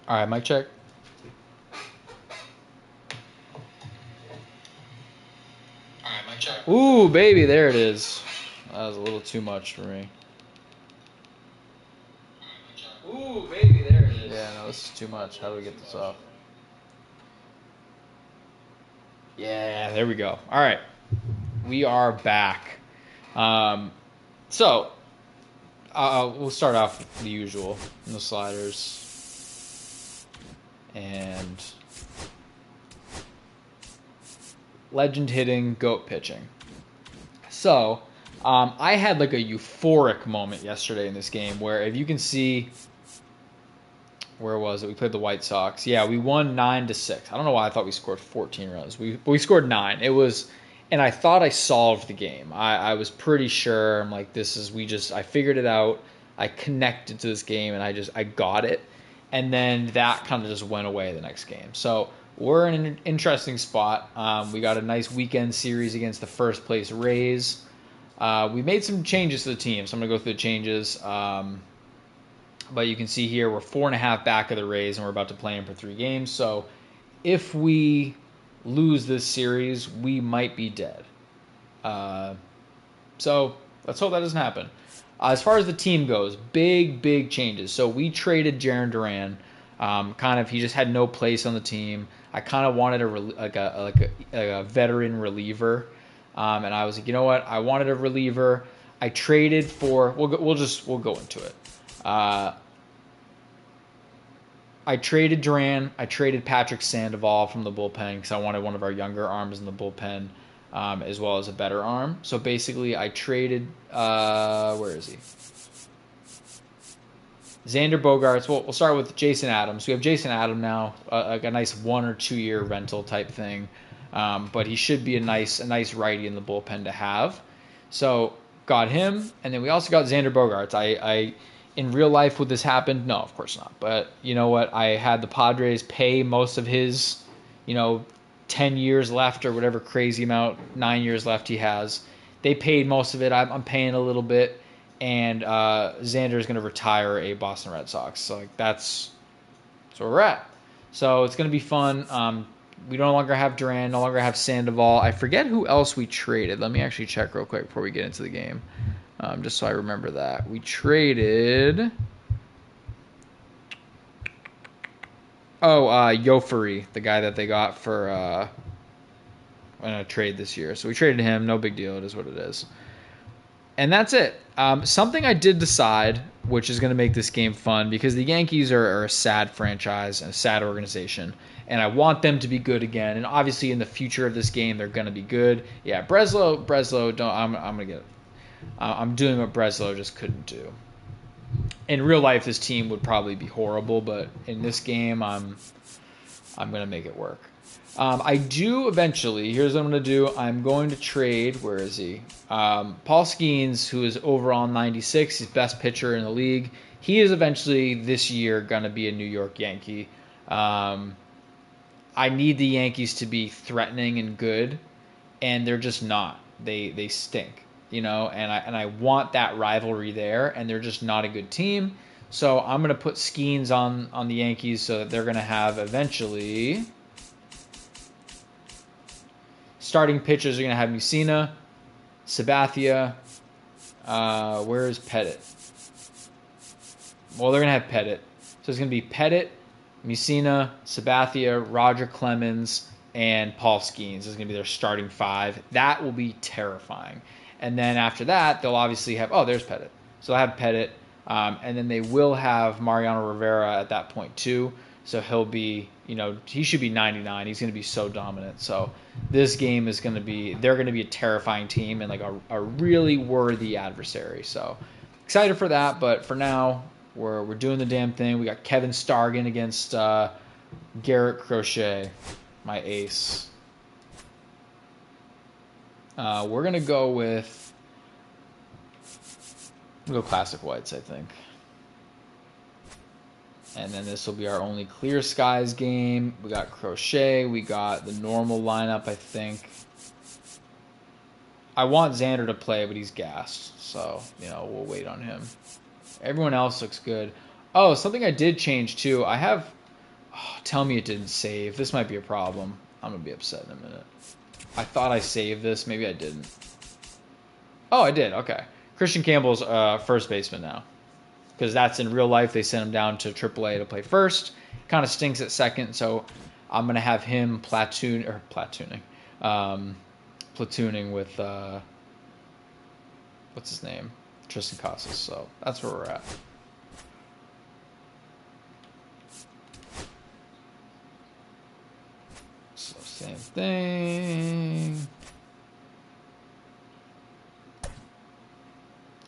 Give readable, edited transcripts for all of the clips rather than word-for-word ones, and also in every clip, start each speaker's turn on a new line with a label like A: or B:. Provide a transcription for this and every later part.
A: All right, mic check.
B: All right, mic check.
A: Ooh, baby, there it is. That was a little too much for me.
B: Ooh, baby, there it is.
A: Yeah, no, this is too much. How do we get this off? Yeah, there we go. All right, we are back. Um, so we'll start off with the usual, no sliders, and legend hitting, goat pitching. So I had like a euphoric moment yesterday in this game where, if you can see, where was it? We played the White Sox. Yeah, we won 9-6. I don't know why I thought we scored 14 runs. We scored 9. It was, and I thought I solved the game. I was pretty sure. I'm like, this is, I figured it out. I connected to this game, and I got it. And then that kind of just went away the next game. So we're in an interesting spot. We got a nice weekend series against the first place Rays. We made some changes to the team, so I'm gonna go through the changes. But you can see here we're 4.5 back of the Rays, and we're about to play them for 3 games. So if we lose this series, we might be dead. So let's hope that doesn't happen. As far as the team goes, big changes. So we traded Jarren Duran. He just had no place on the team. I kind of wanted a veteran reliever, and I was like, you know what? I wanted a reliever. I traded for. We'll go into it. I traded Duran. I traded Patrick Sandoval from the bullpen because I wanted one of our younger arms in the bullpen, as well as a better arm. So basically, I traded. Where is he? Xander Bogaerts. We'll start with Jason Adams. We have Jason Adams now, like a nice 1 or 2 year rental type thing, but he should be a nice righty in the bullpen to have. So got him, and then we also got Xander Bogaerts. I in real life would this happen? No, of course not. But you know what? I had the Padres pay most of his, 10 years left or whatever crazy amount, 9 years left he has. They paid most of it. I'm paying a little bit, and Xander is going to retire a Boston Red Sox. So like that's where we're at. So it's going to be fun. We no longer have Duran, no longer have Sandoval. I forget who else we traded. Let me actually check real quick before we get into the game, just so I remember that. We traded. Yofari, the guy that they got for in a trade this year. So we traded him. No big deal. It is what it is. And that's it. Something I did decide, which is going to make this game fun, because the Yankees are a sad franchise and a sad organization, and I want them to be good again. And obviously, in the future of this game, they're going to be good. Yeah, Breslow. Don't. I'm gonna get. I'm doing what Breslow just couldn't do. In real life, this team would probably be horrible, but in this game, I'm gonna make it work. I do eventually. Here's what I'm going to do. I'm going to trade. Where is he? Paul Skeens, who is overall 96, he's best pitcher in the league. He is eventually this year going to be a New York Yankee. I need the Yankees to be threatening and good, and they're just not. They stink, and I want that rivalry there, and they're just not a good team. So I'm going to put Skeens on the Yankees so that they're going to have eventually. Starting pitchers are going to have Mussina, Sabathia. Where is Pettit? Well, they're going to have Pettit. So it's going to be Pettit, Mussina, Sabathia, Roger Clemens, and Paul Skeens. This is going to be their starting 5. That will be terrifying. And then after that, they'll obviously have... Oh, there's Pettit. So they'll have Pettit. And then they will have Mariano Rivera at that point, too. So he'll be, he should be 99. He's going to be so dominant. So this game is going to be, they're going to be a terrifying team and like a really worthy adversary. So excited for that. But for now, we're doing the damn thing. We got Kevin Stargin against Garrett Crochet, my ace. We're going to go with, we'll go Classic Whites, I think. And then this will be our only Clear Skies game. We got Crochet. We got the normal lineup, I think. I want Xander to play, but he's gassed. So, we'll wait on him. Everyone else looks good. Oh, something I did change, too. I have tell me it didn't save. This might be a problem. I'm going to be upset in a minute. I thought I saved this. Maybe I didn't. Oh, I did. Okay. Christian Campbell's first baseman now. Because that's in real life. They sent him down to AAA to play first. Kind of stinks at second, so I'm going to have him platooning with, what's his name? Tristan Casas. So that's where we're at. So same thing.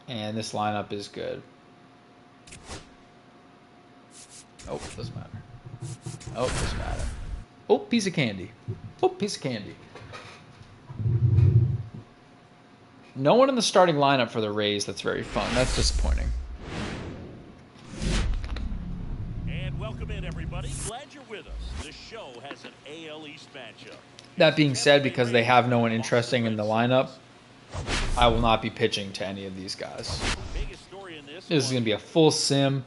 A: And this lineup is good. Oh, doesn't matter. Oh, doesn't matter. Oh, piece of candy. Oh, piece of candy. No one in the starting lineup for the Rays. That's very fun. That's disappointing.
C: And welcome in, everybody. Glad you're with us. This show has an AL East matchup.
A: That being said, because they have no one interesting in the lineup, I will not be pitching to any of these guys. This is going to be a full sim.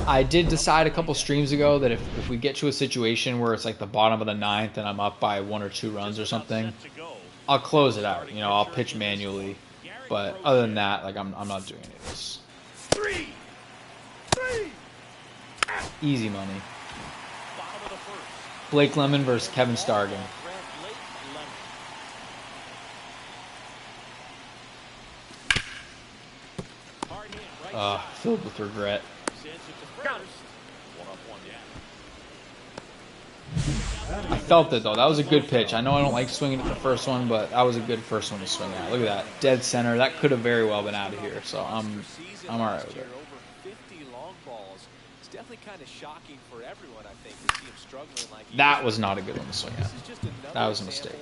A: I did decide a couple streams ago that if we get to a situation where it's like the bottom of the ninth and I'm up by 1 or 2 runs or something, I'll close it out. You know, I'll pitch manually. But other than that, like I'm not doing any of this. Easy money. Blake Lemon versus Kevin Stargin. Filled with regret. I felt it though. That was a good pitch. I know I don't like swinging at the first one, but that was a good first one to swing at. Look at that, dead center. That could have very well been out of here. So I'm all right with it. That was not a good one to swing at. That was a mistake.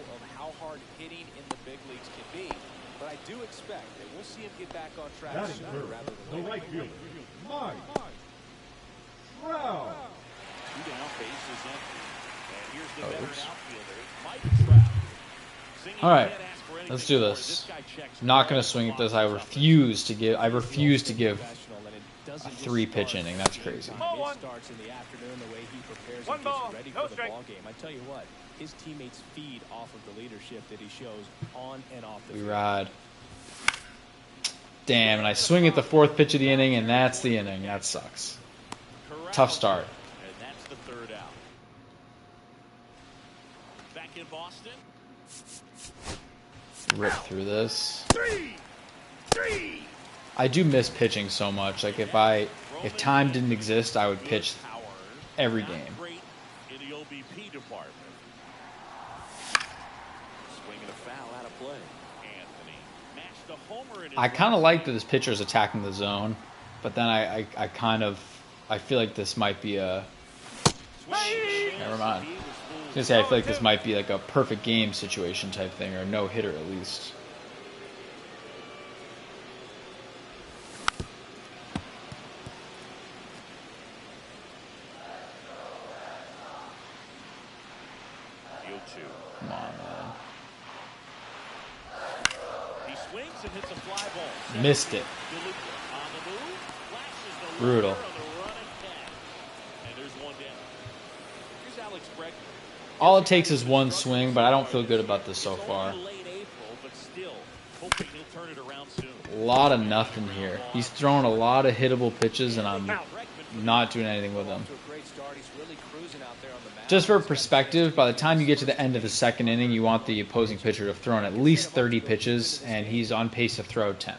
D: But I do expect that we'll see him get back on track sooner rather than later. Mike Trout.
A: All right, let's do this. I'm not gonna swing at this. I refuse to give a 3-pitch inning. That's crazy.
D: One ball, no strike. I tell you what, his teammates feed off of the leadership that he shows on and off the field.
A: We ride. Damn, and I swing at the 4th pitch of the inning, and that's the inning. That sucks. Tough start.
C: And that's the 3rd out. Back in Boston.
A: Rip through this. I do miss pitching so much. Like if time didn't exist, I would pitch every game.
C: In the OBP department. Swinging a foul out of play. Anthony matched a homer in his
A: I kind of like that this pitcher is attacking the zone, but then I feel like this might be a. Never mind. I was gonna say I feel like this might be like a perfect game situation type thing, or no hitter at least. Come on, man.
C: He swings and hits a fly ball.
A: Missed it. Brutal. All it takes is one swing, but I don't feel good about this so far. A lot of nothing here. He's throwing a lot of hittable pitches, and I'm not doing anything with them. Just for perspective, by the time you get to the end of the 2nd inning, you want the opposing pitcher to have thrown at least 30 pitches, and he's on pace to throw 10.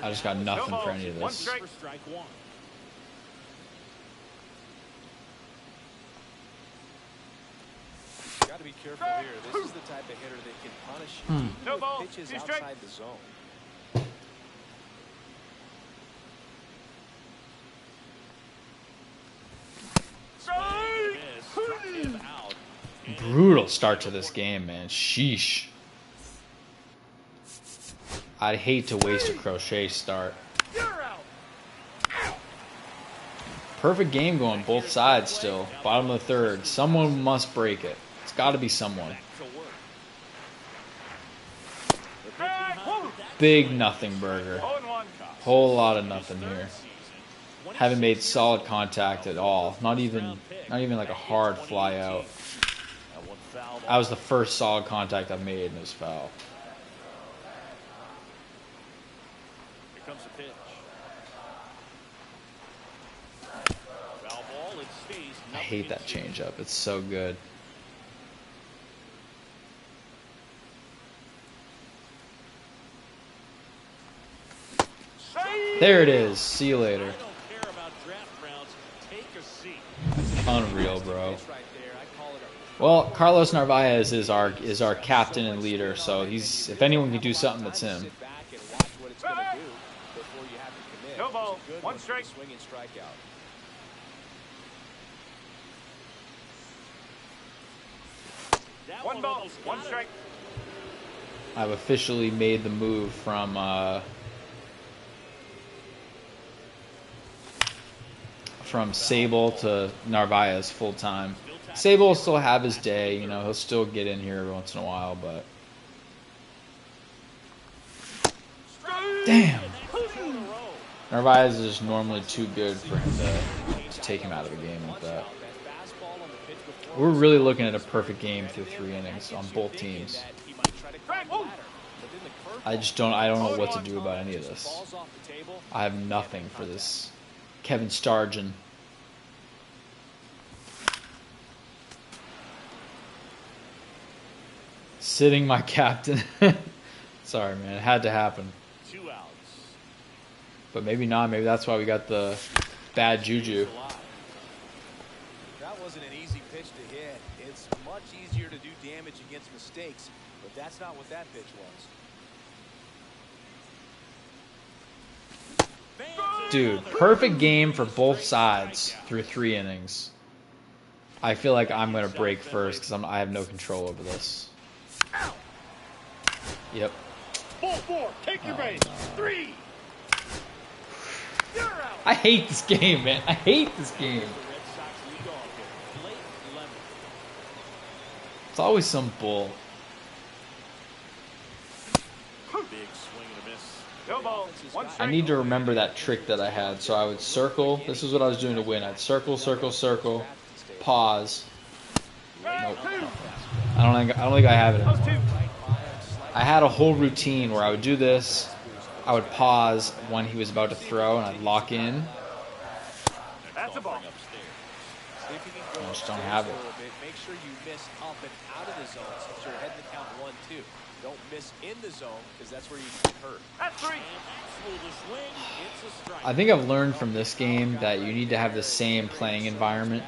A: I just got nothing for any of this.
D: Got to be careful here. This is the type of hitter that can punish you with pitches outside the zone.
A: Brutal start to this game, man. Sheesh. I'd hate to waste a Crochet start. Perfect game going both sides still. Bottom of the 3rd. Someone must break it. It's got to be someone. Big nothing burger. Whole lot of nothing here. haven't made solid contact at all. Not even like a hard fly out. That was the first solid contact I've made, and it was foul.
C: Here comes the pitch. Foul ball, it stays.
A: I hate that changeup. It's so good. There it is. See you later. Unreal, bro. Well, Carlos Narvaez is our captain and leader, so he's, if anyone can do something, it's him.
E: No ball, one strike. One ball, one strike.
A: I've officially made the move from Sable to Narvaez full time. Sable will still have his day, you know, he'll still get in here every once in a while, but damn, Narvaez is normally too good for him to take him out of the game like that. We're really looking at a perfect game through 3 innings on both teams. I don't know what to do about any of this. I have nothing for this Kevin Stargin. Sitting my captain. Sorry, man. It had to happen.
C: 2 outs.
A: But maybe not. Maybe that's why we got the bad juju.
D: That wasn't an easy pitch to hit. It's much easier to do damage against mistakes, but that's not what that pitch was.
A: Dude, perfect game for both sides through 3 innings. I feel like I'm going to break first because I have no control over this. Yep.
E: Ball 4, take your base. 3. You're out.
A: I hate this game, man. I hate this game. It's always some bull.
C: Big swing and a miss.
E: No ball, one
A: I
E: strike.
A: need to remember that trick that I had. So I would circle. This is what I was doing to win. I'd circle, circle, circle, pause. Nope. I don't think I have it anymore. I had a whole routine where I would do this. I would pause when he was about to throw, and I'd lock in.
E: That's a ball.
A: I just don't have it.
D: Make sure you miss up and out of the zone since you're heading to count 1-2. Don't miss in the zone because that's where you get hurt.
E: That's 3.
A: I think I've learned from this game that you need to have the same playing environment.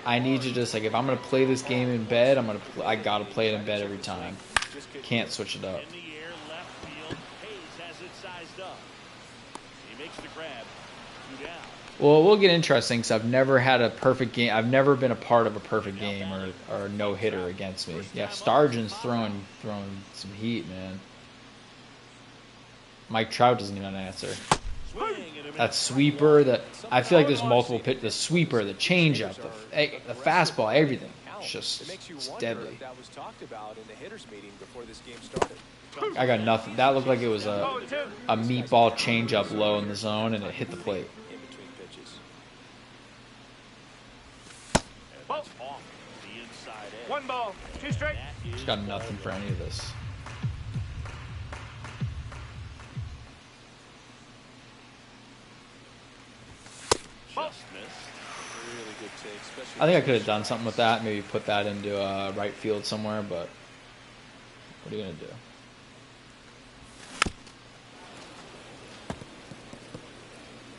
A: I need to just, like, if I'm going to play this game in bed, I got to play it in bed every time. Can't switch it up.
C: In the air, left field. Hayes has it sized up. He makes the grab. 2 down.
A: Well, it will get interesting because I've never had a perfect game. I've never been a part of a perfect game or no hitter against me. Yeah, Stargin's throwing some heat, man. Mike Trout doesn't even answer. That sweeper, I feel like there's multiple pitch. The sweeper, the changeup, the fastball, everything. It's deadly.
D: That was talked about in the hitters meeting before this game started.
A: I got nothing. That looked like it was a meatball changeup low in the zone, and it hit the plate.
D: In between pitches.
C: That's off the inside edge.
E: 1 ball, 2 strike.
A: Just got nothing for any of this.
C: Just missed.
D: Really good take, especially
A: I think I could have done something with that. Maybe put that into right field somewhere, but what are you going to do?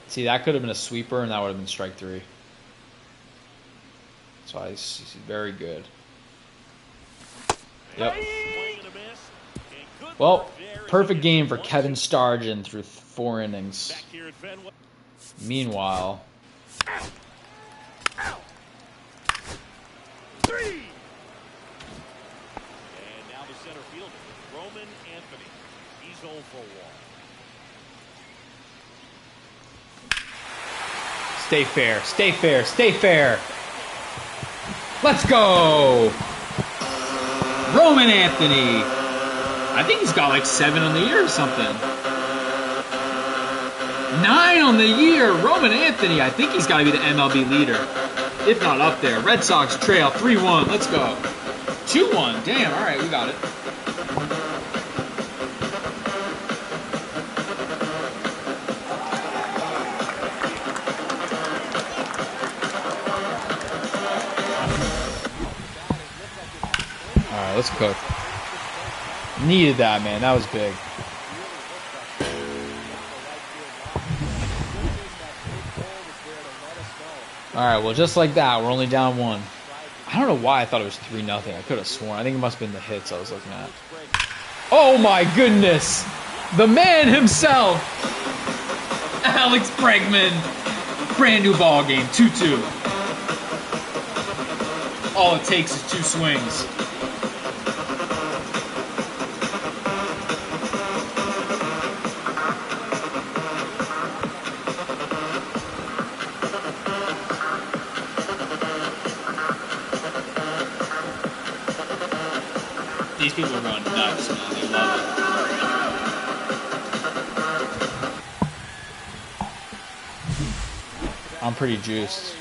A: See, that could have been a sweeper, and that would have been strike 3. So I see, very good. Yep. Well, perfect game for Kevin Stargin through 4 innings. Meanwhile,
E: 3.
C: And now the center fielder, Roman Anthony. He's 0 for 1.
A: stay fair, stay fair, stay fair. Let's go! Roman Anthony. I think he's got like 7 on the year or something. 9 on the year. Roman Anthony. I think he's got to be the MLB leader, if not up there. Red Sox trail 3-1. Let's go. 2-1. Damn. All right, we got it. All right, let's cook. Needed that, man. That was big. All right, well, just like that, we're only down 1. I don't know why I thought it was 3-0. I could have sworn. I think it must have been the hits I was looking at. Oh, my goodness. The man himself. Alex Bregman. Brand new ball game. 2-2. All it takes is 2 swings. These people are going nuts, man. They love it. I'm pretty juiced.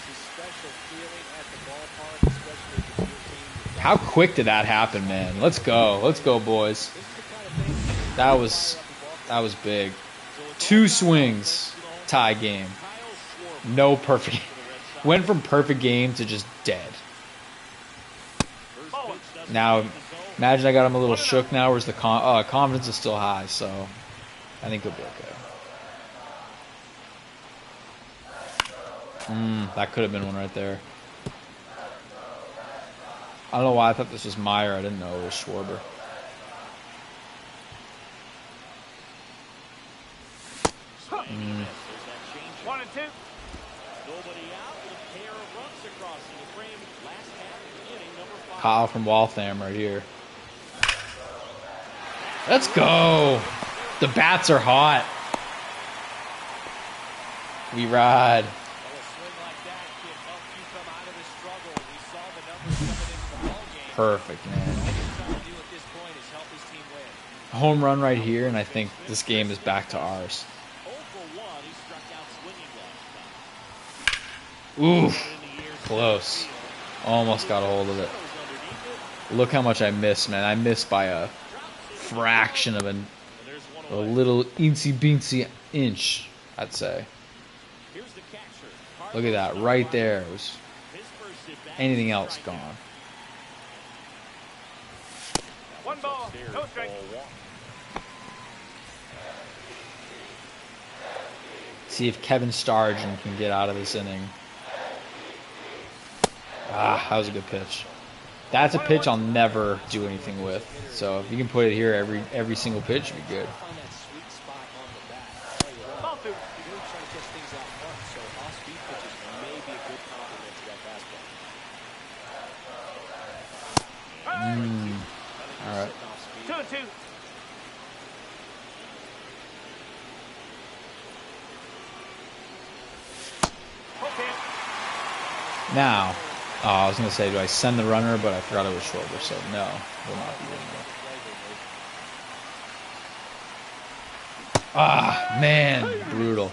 A: How quick did that happen, man? Let's go. Let's go, boys. That was big. 2 swings, tie game. No perfect. Went from perfect game to just dead. Now, imagine I got him a little shook now, whereas the confidence is still high, so I think he'll be okay. That could have been one right there. I don't know why I thought this was Meyer. I didn't know it was Schwarber.
E: One and two.
A: Kyle from Waltham right here. Let's go. The bats are hot. We ride. Perfect, man. Home run right here, and I think this game is back to ours. Ooh, close. Almost got a hold of it. Look how much I missed, man. I missed by a fraction of a little eensy-beensy inch, I'd say. Look at that, right there. It was anything else gone.
E: One ball, no strike.
A: See if Kevin Stargin can get out of this inning. Ah, that was a good pitch. That's a pitch I'll never do anything with. So if you can put it here every single pitch, it'd be good. All right.
E: 2-2.
A: Now, I was going to say, do I send the runner? But I forgot it was Schwarber, so no, will not be doing that. Ah, man, brutal.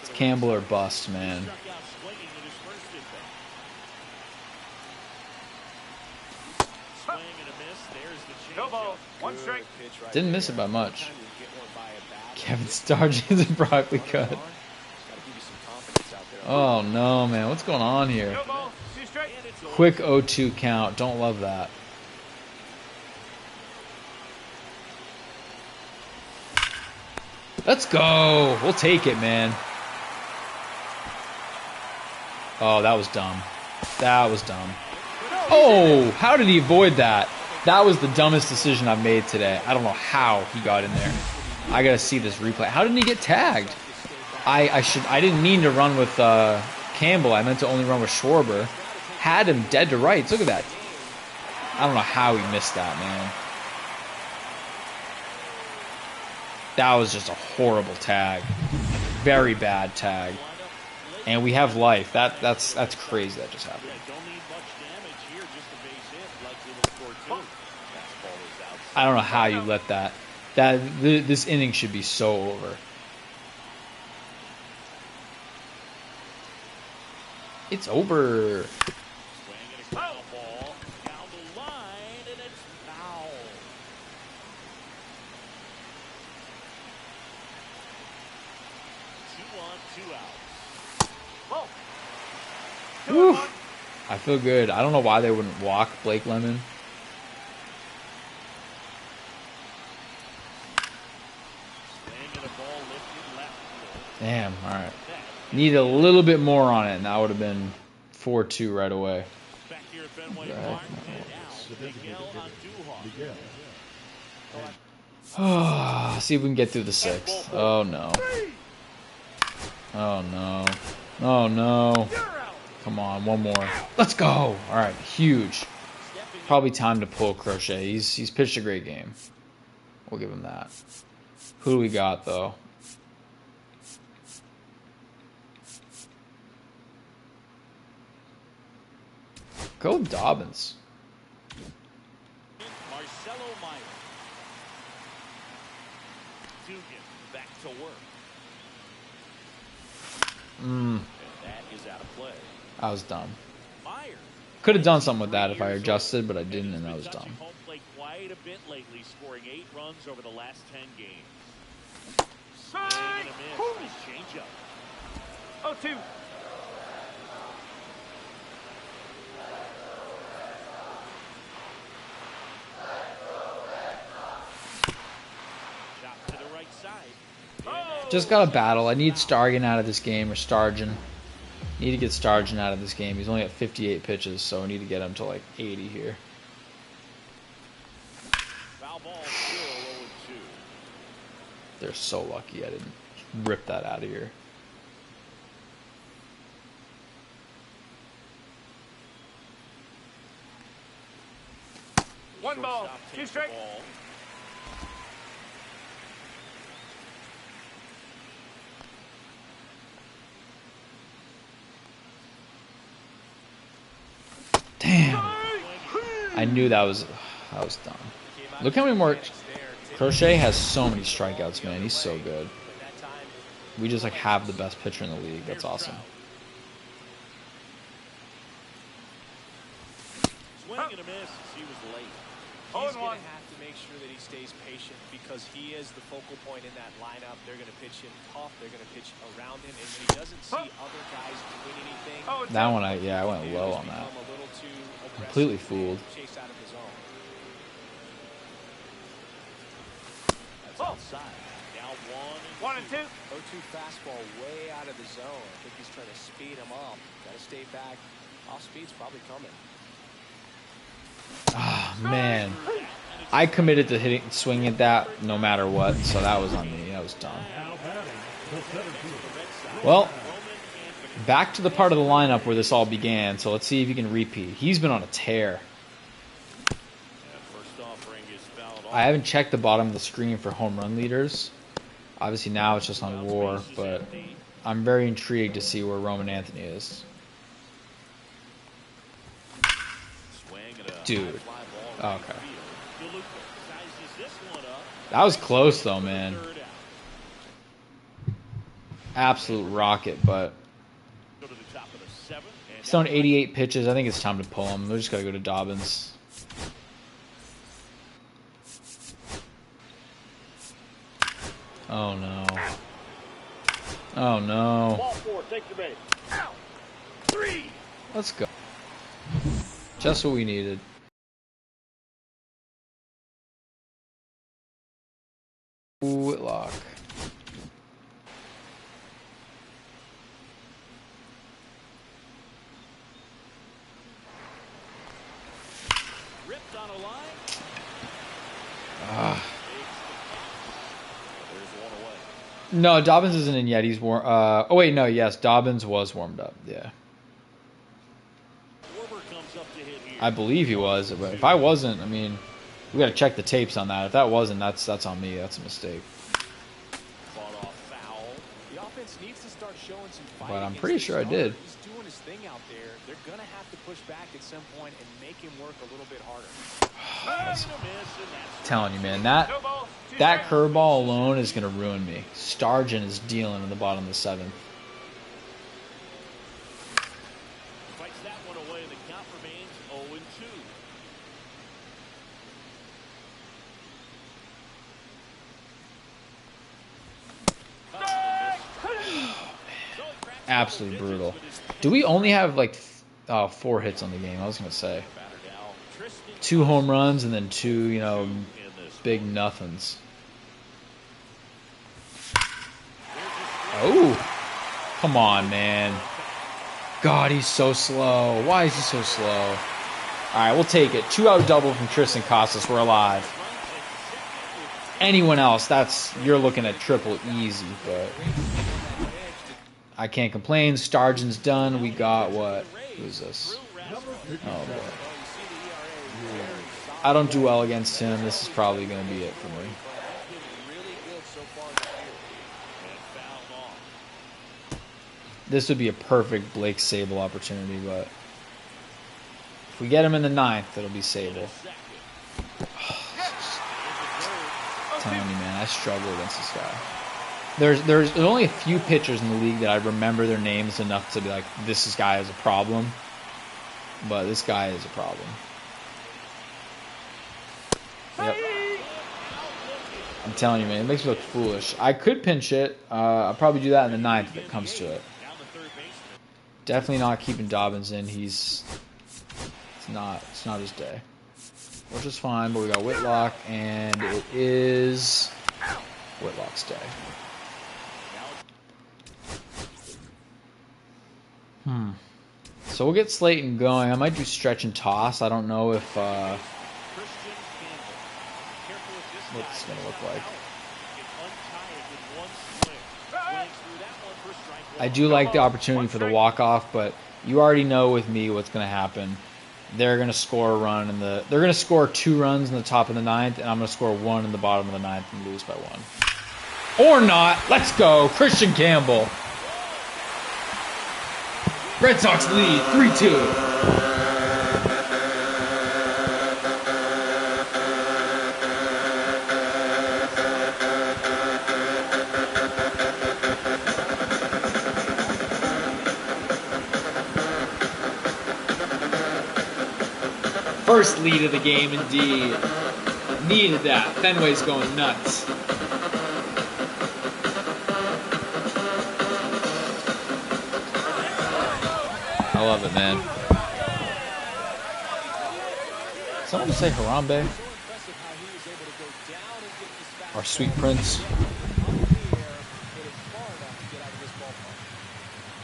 A: It's Campbell or bust, man.
E: No ball, one strike.
A: Didn't miss it by much. Kevin Stargin and broccoli cut. Oh no, man, what's going on here?
E: No ball, 2 strike.
A: Quick 0-2 count. Don't love that. Let's go. We'll take it, man. Oh, that was dumb. That was dumb. Oh, how did he avoid that? That was the dumbest decision I've made today. I don't know how he got in there. I gotta see this replay. How didn't he get tagged? I didn't mean to run with Campbell. I meant to only run with Schwarber. Had him dead to rights. Look at that. I don't know how he missed that, man. That was just a horrible tag. Very bad tag. And we have life. That's crazy that just happened. I don't know how you let that. This inning should be so over. It's over.
C: Swinging a ground ball down the line, and it's foul. Two on, two outs.
E: Ball.
A: Woo.
E: 2-1.
A: I feel good. I don't know why they wouldn't walk Blake Lemon.
C: Swinging a ball lifted left field.
A: Damn. All right. Need a little bit more on it, and that would have been 4-2 right away.
C: Back here at Fenway
A: Right.
C: Park, and now Miguel Andujar.
A: See if we can get through the 6th. Oh no. Oh no. Oh no. Come on, one more. Let's go. All right, huge. Probably time to pull Crochet. He's pitched a great game. We'll give him that. Who do we got though? Go Dobbins.
C: Marcelo Meyer. Dugan back to work. And that is out of play.
A: I was dumb.
C: Meyer.
A: Could have done something with that if I adjusted, but I didn't, and that was dumb.
C: Home plate quite a bit lately, scoring 8 runs over the last 10 games. Swing and a miss. Nice changeup.
E: 0-2.
C: Chop to the right side.
A: Just got to battle. I need Stargin out of this game, or Stargin. Need to get Stargin out of this game. He's only at 58 pitches, so I need to get him to like 80 here.
C: Foul ball, still 0-2.
A: They're so lucky I didn't rip that out of here.
E: One ball.
C: Shortstop
E: 2
C: takes the
E: strike.
C: ball.
A: Damn. I knew that was dumb. Look how many more. Crochet has so many strikeouts, man. He's so good. We just like have the best pitcher in the league. That's awesome.
C: Swing and a miss. He was late.
D: He's
E: 0-1.
D: going to have to make sure that he stays patient because he is the focal point in that lineup. They're going to pitch him tough. They're going to pitch around him. And when he doesn't see other guys doing anything,
A: That one, I went low on that.
D: become a little too aggressive
A: Completely
D: and
A: fooled.
D: chase out of the zone.
C: That's outside. Now
E: 1 and 2.
D: 0-2 fastball way out of the zone. I think he's trying to speed him up. Got to stay back. Off speed's probably coming.
A: Ah, man. I committed to swinging at that no matter what, so that was on me. That was dumb. Well, back to the part of the lineup where this all began, so let's see if he can repeat. He's been on a tear.
C: First offering is fouled off.
A: I haven't checked the bottom of the screen for home run leaders. Obviously now it's just on WAR, but I'm very intrigued to see where Roman Anthony is.
C: Swing and a
A: Dude.
C: high fly ball right
A: Okay.
C: field. DeLuca sizes this one up.
A: That was close though, man.
C: Third out.
A: Absolute rocket, but
C: Go to the top of the 7th. And
A: he's on 88 pitches. I think it's time to pull him. We just gotta go to Dobbins. Oh no. Oh no.
C: Ball 4, take the base. 3.
A: Let's go. Just what we needed. Whitlock.
C: Ripped on a line.
A: Ah.
C: There's one away.
A: No, Dobbins isn't in yet. He's warm. Oh wait, no. Yes, Dobbins was warmed up. Yeah,
C: Schwarber comes up to hit here.
A: I believe he was. But if I wasn't, I mean, we got to check the tapes on that. If that wasn't, that's on me. That's a mistake.
C: Fought off foul.
D: The offense needs to start showing some fight.
A: But I'm
D: against
A: pretty
D: the
A: sure I
D: zone.
A: did.
D: He's doing his thing out there. They're going to have have to push back at some point and make him work a little bit harder.
A: Telling you, man, that curveball alone is gonna ruin me. Stargin is dealing in the bottom of the 7th.
C: Fights that one away, and the count remains 0-2.
A: Absolutely brutal. Do we only have like 4 hits on the game? I was gonna say 2 home runs and then 2, you know, big nothings. Oh, come on, man. God, he's so slow. Why is he so slow? All right, we'll take it. 2-out double from Triston Casas. We're alive. Anyone else, you're looking at triple easy, but I can't complain. Stargin's done. We got what? Who's this? Oh, boy. I don't do well against him. This is probably going to be it for me. This would be a perfect Blake Sable opportunity, but if we get him in the 9th, it'll be Sable. I'm telling you, man, I struggle against this guy. There's only a few pitchers in the league that I remember their names enough to be like, this guy is a problem. But this guy is a problem. Yep. I'm telling you, man, it makes me look foolish. I could pinch it. I'll probably do that in the 9th if it comes to it. Definitely not keeping Dobbins in. It's not his day. Which is fine, but we got Whitlock, and it is Whitlock's day. So we'll get Slayton going. I might do stretch and toss. I don't know if what's this gonna look like. I do like the opportunity for the walk-off, but you already know with me what's gonna happen. They're gonna score a run they're gonna score 2 runs in the top of the 9th, and I'm gonna score 1 in the bottom of the 9th and lose by 1. Or not. Let's go, Christian Campbell. Red Sox lead 3-2. First lead of the game, indeed. Needed that. Fenway's going nuts. I love it, man. Someone say Harambe? Our sweet prince.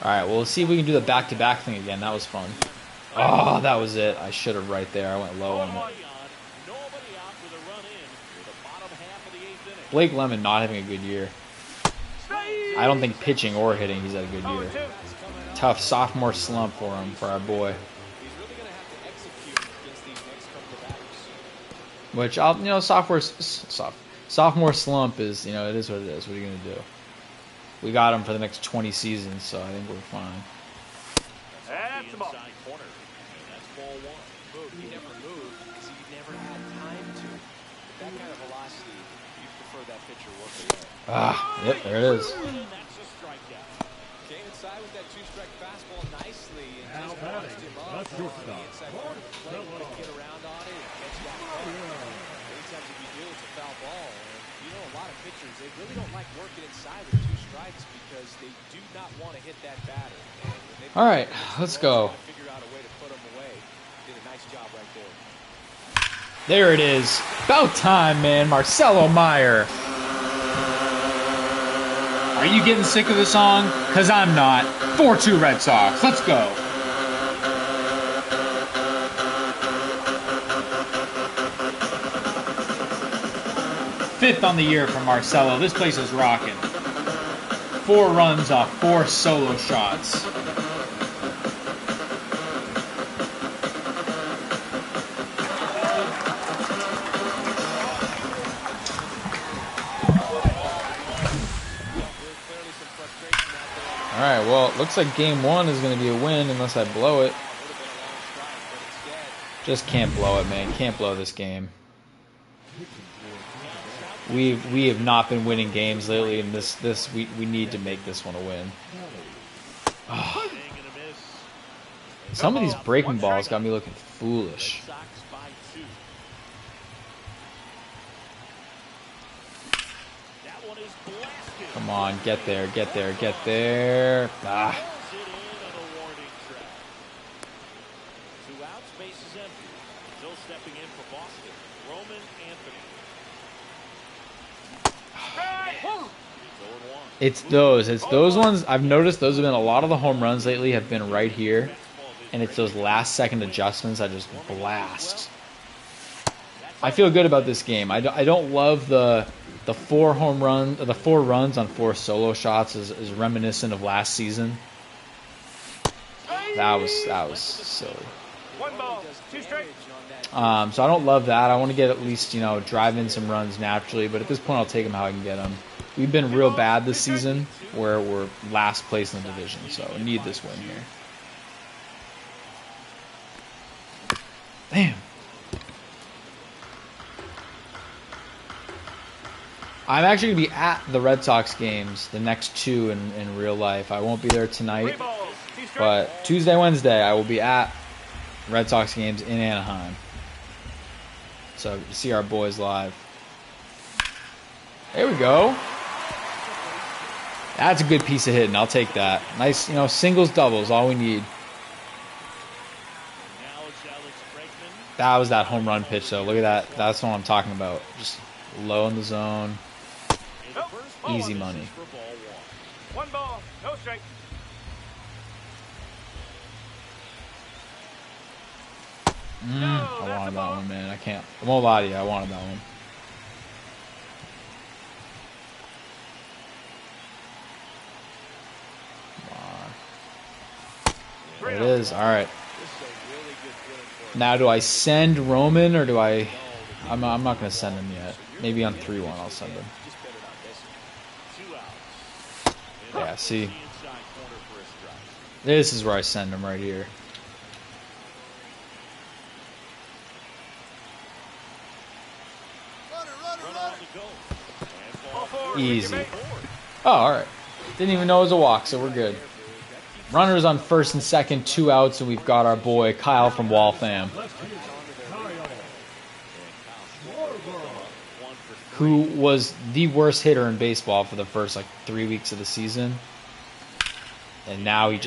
A: Alright, well, let's see if we can do the back-to-back thing again. That was fun. Oh, that was it. I should have right there. I went low on it. Blake Lemon not having a good year. I don't think pitching or hitting he's had a good year. Tough sophomore slump for him, for our boy. Which, sophomore slump is, it is what it is. What are you going to do? We got him for the next 20 seasons, so I think we're fine.
E: That's the ball.
D: He never moved because he never had time to. With that kind of velocity, you prefer that pitcher work away.
A: Yep, there it is.
D: Came inside with that 2-strike fastball nicely and just bunched him up on the inside corner of the plate. Couldn't get around on it and catch that ball. Many times if you do, it's a foul ball. And a lot of pitchers, they really don't like working inside with 2 strikes because they do not want to hit that batter.
A: All right, let's go.
D: Figure out a way to put them away. Did a nice job right there.
A: There it is. About time, man. Marcelo Meyer. Are you getting sick of the song? Because I'm not. 4-2 Red Sox. Let's go. Fifth on the year for Marcelo. This place is rocking. 4 runs off 4 solo shots. Alright, well, it looks like game 1 is going to be a win unless I blow it. Just can't blow it, man. Can't blow this game. We have not been winning games lately, and we need to make this one a win. Oh. Some of these breaking balls got me looking foolish. Come on, get there, get there, get there. Ah. It's those ones. I've noticed those have been a lot of the home runs lately have been right here. And it's those last second adjustments I just blast. I feel good about this game. I don't love the 4 runs on 4 solo shots is reminiscent of last season. That was silly.
E: 1 ball, 2 strikes.
A: So I don't love that. I want to get at least, drive in some runs naturally, but at this point I'll take them how I can get them. We've been real bad this season where we're last place in the division, so we need this win here. Damn. I'm actually going to be at the Red Sox games, the next 2 in real life. I won't be there tonight, but Tuesday, Wednesday, I will be at Red Sox games in Anaheim. So to see our boys live. There we go. That's a good piece of hitting. I'll take that. Nice, singles, doubles, all we need. That was that home run pitch, though. Look at that. That's what I'm talking about. Just low in the zone. Easy money.
E: 1 ball, no strike.
A: I wanted that one, man. I won't lie to you. I wanted that one. Come on. There it is. All right. Now, do I send Roman or do I... I'm not going to send him yet. Maybe on 3-1 I'll send him. Yeah, see? This is where I send him right here. Easy. Oh, alright. Didn't even know it was a walk, so we're good. Runners on first and second, 2 outs, and we've got our boy Kyle from Waltham, who was the worst hitter in baseball for the first 3 weeks of the season, and now he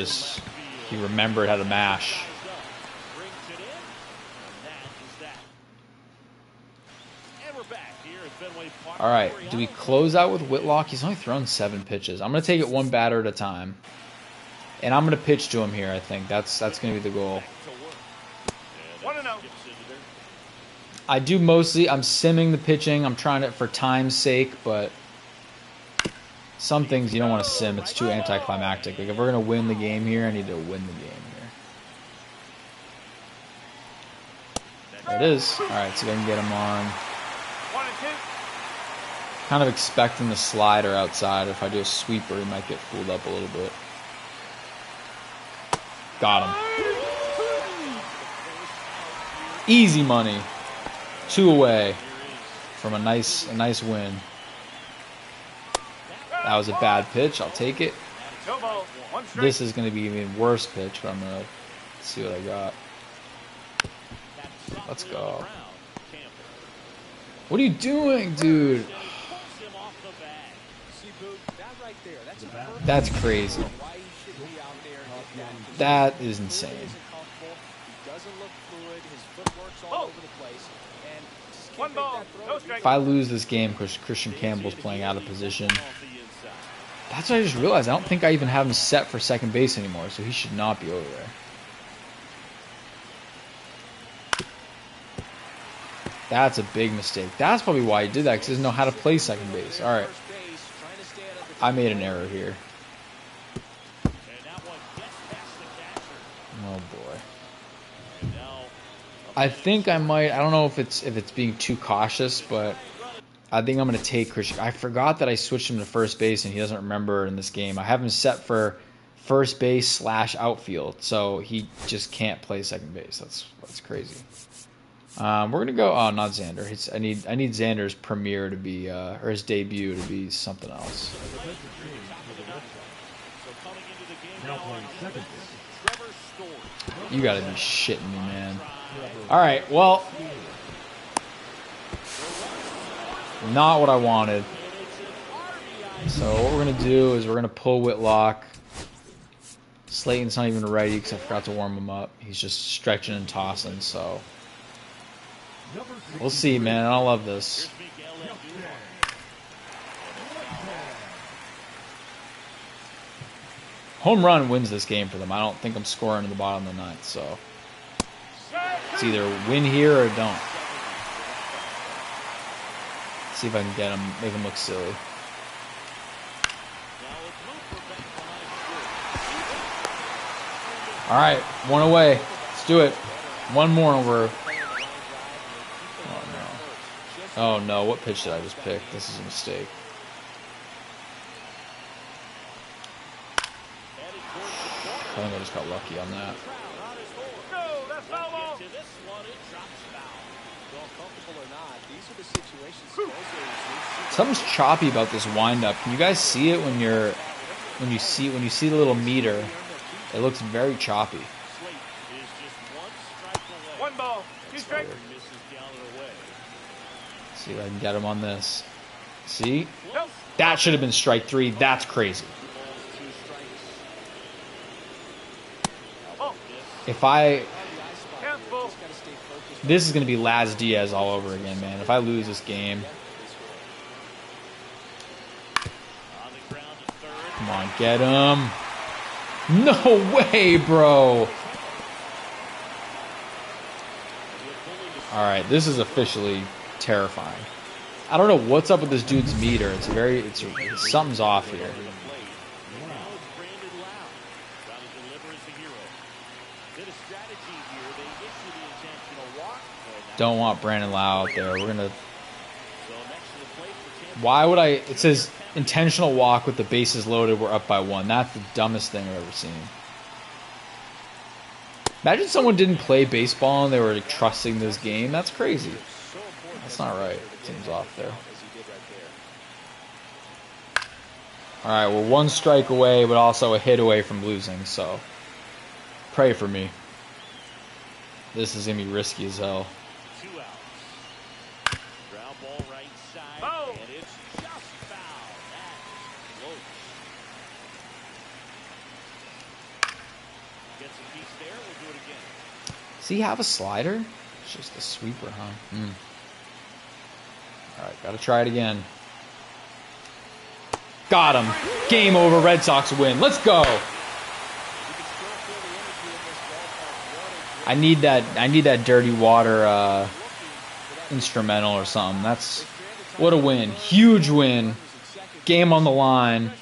A: remembered how to mash. All right, do we close out with Whitlock? He's only thrown 7 pitches. I'm gonna take it 1 batter at a time. And I'm going to pitch to him here, I think. That's going to be the goal. I do mostly, I'm simming the pitching. I'm trying it for time's sake, but some things you don't want to sim. It's too anticlimactic. If we're going to win the game here, I need to win the game here. There it is. All right, see if I can get him on.
E: 1 and 2.
A: Kind of expecting the slider outside. If I do a sweeper, he might get fooled up a little bit. Got him. Easy money. 2 away from a nice win. That was a bad pitch. I'll take it. This is going to be even worse pitch, but I'm going to see what I got. Let's go. What are you doing, dude? That's crazy. That is insane. If I lose this game because Christian Campbell's playing out of position, that's what I just realized. I don't think I even have him set for second base anymore, so he should not be over there. That's a big mistake. That's probably why he did that, because he doesn't know how to play second base. All right. I made an error here. Oh boy. I think I might. I don't know if it's being too cautious, but I think I'm going to take Christian. I forgot that I switched him to first base, and he doesn't remember in this game. I have him set for first base / outfield, so he just can't play second base. That's crazy. We're gonna go. Oh, not Xander. I need Xander's premiere to be or his debut to be something else. You gotta be shitting me, man. All right, well, not what I wanted. So what we're gonna do is we're gonna pull Whitlock. Slayton's not even ready because I forgot to warm him up. He's just stretching and tossing. So we'll see, man. I love this. Home run wins this game for them. I don't think I'm scoring in the bottom of the ninth, so it's either win here or don't. See if I can get him, make him look silly. All right, one away. Let's do it. One more and we're... Oh, no. Oh, no. What pitch did I just pick? This is a mistake. I think I just got lucky on that. Something's choppy about this windup. Can you guys see it when you see the little meter? It looks very choppy.
E: One ball, 2 strikes.
A: See if I can get him on this. See? That should have been strike 3. That's crazy. If I... This is going to be Laz Diaz all over again, man. If I lose this game... Come on, get him. No way, bro. Alright, this is officially terrifying. I don't know what's up with this dude's meter. Something's off here. Don't want Brandon Lau out there. We're gonna... Why would I... It says intentional walk with the bases loaded. We're up by 1. That's the dumbest thing I've ever seen. Imagine someone didn't play baseball and they were trusting this game. That's crazy. That's not right. Seems off there. Alright, we're 1 strike away, but also a hit away from losing, so pray for me. This is going to be risky as hell.
C: 2 outs. Ground ball right side, and it's just foul. That's close. Get some piece there. We'll do it again.
A: Does he have a slider? It's just a sweeper, huh? Alright, gotta try it again. Got him. Game over. Red Sox win. Let's go. I need that dirty water instrumental or something. That's what a win. Huge win. Game on the line.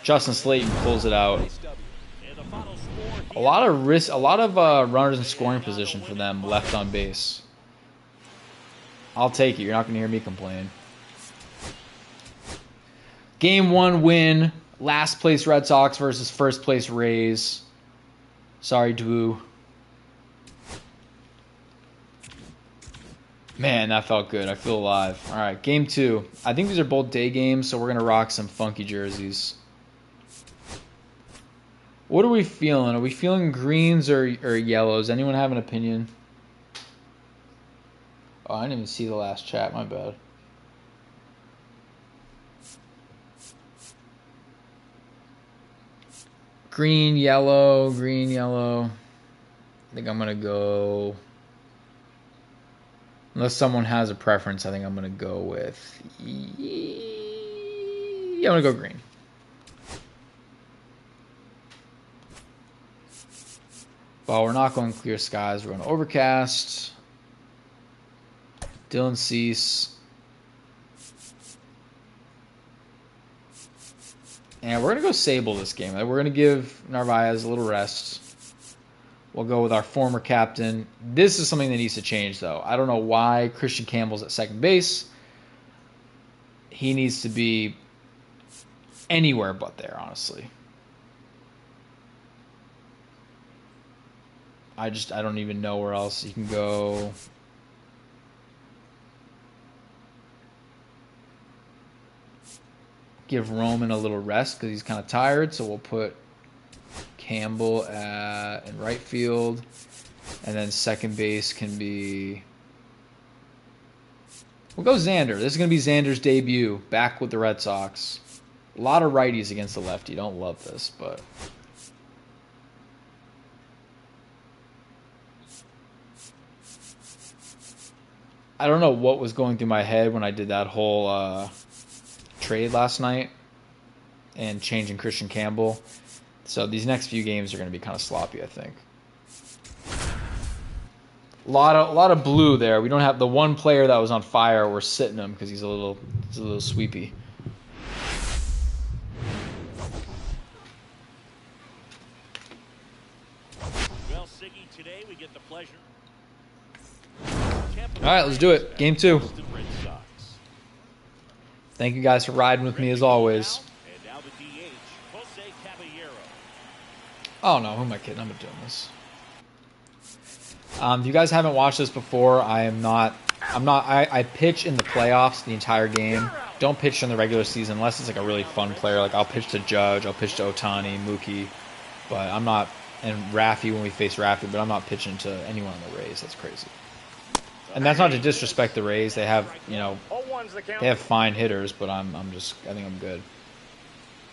A: Justin Slayton pulls it out. A lot of risk, a lot of runners in scoring position for them left on base. I'll take it. You're not going to hear me complain. Game 1 win. Last place Red Sox versus first place Rays. Sorry, Dwu. Man, that felt good. I feel alive. All right, game 2. I think these are both day games, so we're going to rock some funky jerseys. What are we feeling? Are we feeling greens or yellows? Anyone have an opinion? Oh, I didn't even see the last chat. My bad. Green, yellow, green, yellow. I think I'm going to go... Unless someone has a preference, I think I'm going to go with... Yeah, I'm going to go green. Well, we're not going clear skies. We're going overcast. Dylan Cease. And we're going to go Sable this game. We're going to give Narvaez a little rest. We'll go with our former captain. This is something that needs to change, though. I don't know why Christian Campbell's at second base. He needs to be anywhere but there, honestly. I don't even know where else you can go. Give Roman a little rest because he's kind of tired, so we'll put Campbell in right field, and then second base can be. We'll go Xander. This is going to be Xander's debut back with the Red Sox. A lot of righties against the lefty. Don't love this, but. I don't know what was going through my head when I did that whole trade last night and changing Christian Campbell. So these next few games are going to be kind of sloppy, I think. A lot of blue there. We don't have the one player that was on fire. We're sitting him because he's a little sweepy.
C: Well, Siggy, today we get the pleasure.
A: All right, let's do it. Game 2. Thank you guys for riding with me as always.
C: And now the DH, Jose Caballero.
A: Oh no, who am I kidding? I'm doing this. If you guys haven't watched this before, I pitch in the playoffs the entire game. Don't pitch in the regular season unless it's like a really fun player. Like I'll pitch to Judge, I'll pitch to Ohtani, Mookie, but I'm not, and Raffy when we face Raffy, but I'm not pitching to anyone on the Rays. That's crazy. And that's not to disrespect the Rays. They have, they have fine hitters, but I think I'm good.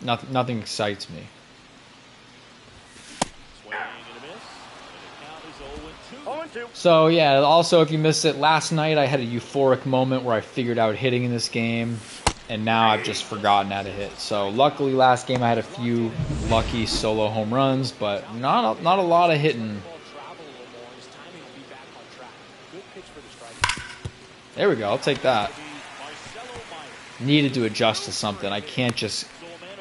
A: Nothing excites me. So yeah, also if you missed it, last night I had a euphoric moment where I figured out hitting in this game, and now I've just forgotten how to hit. So luckily last game I had a few lucky solo home runs, but not a lot of hitting. There we go, I'll take that. Needed to adjust to something. I can't just...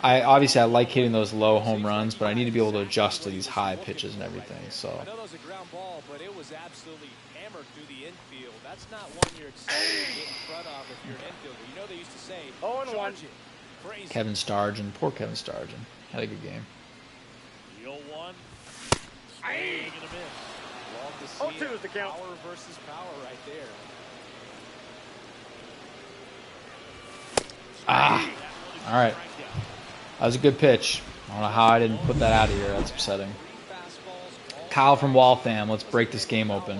A: Obviously I like hitting those low home runs, but I need to be able to adjust to these high pitches and everything. So
D: I know that was a ground ball, but it was absolutely hammered through the infield. That's not one you're excited to get in front of if you're an infielder. You know they used to say, 0-1.
A: Kevin Stargin, poor Kevin Stargin, had a good game.
C: 0-1. Swing and a miss.
D: Love to see it. Power versus power right there.
A: All right. That was a good pitch. I don't know how I didn't put that out of here. That's upsetting. Kyle from Waltham. Let's break this game open.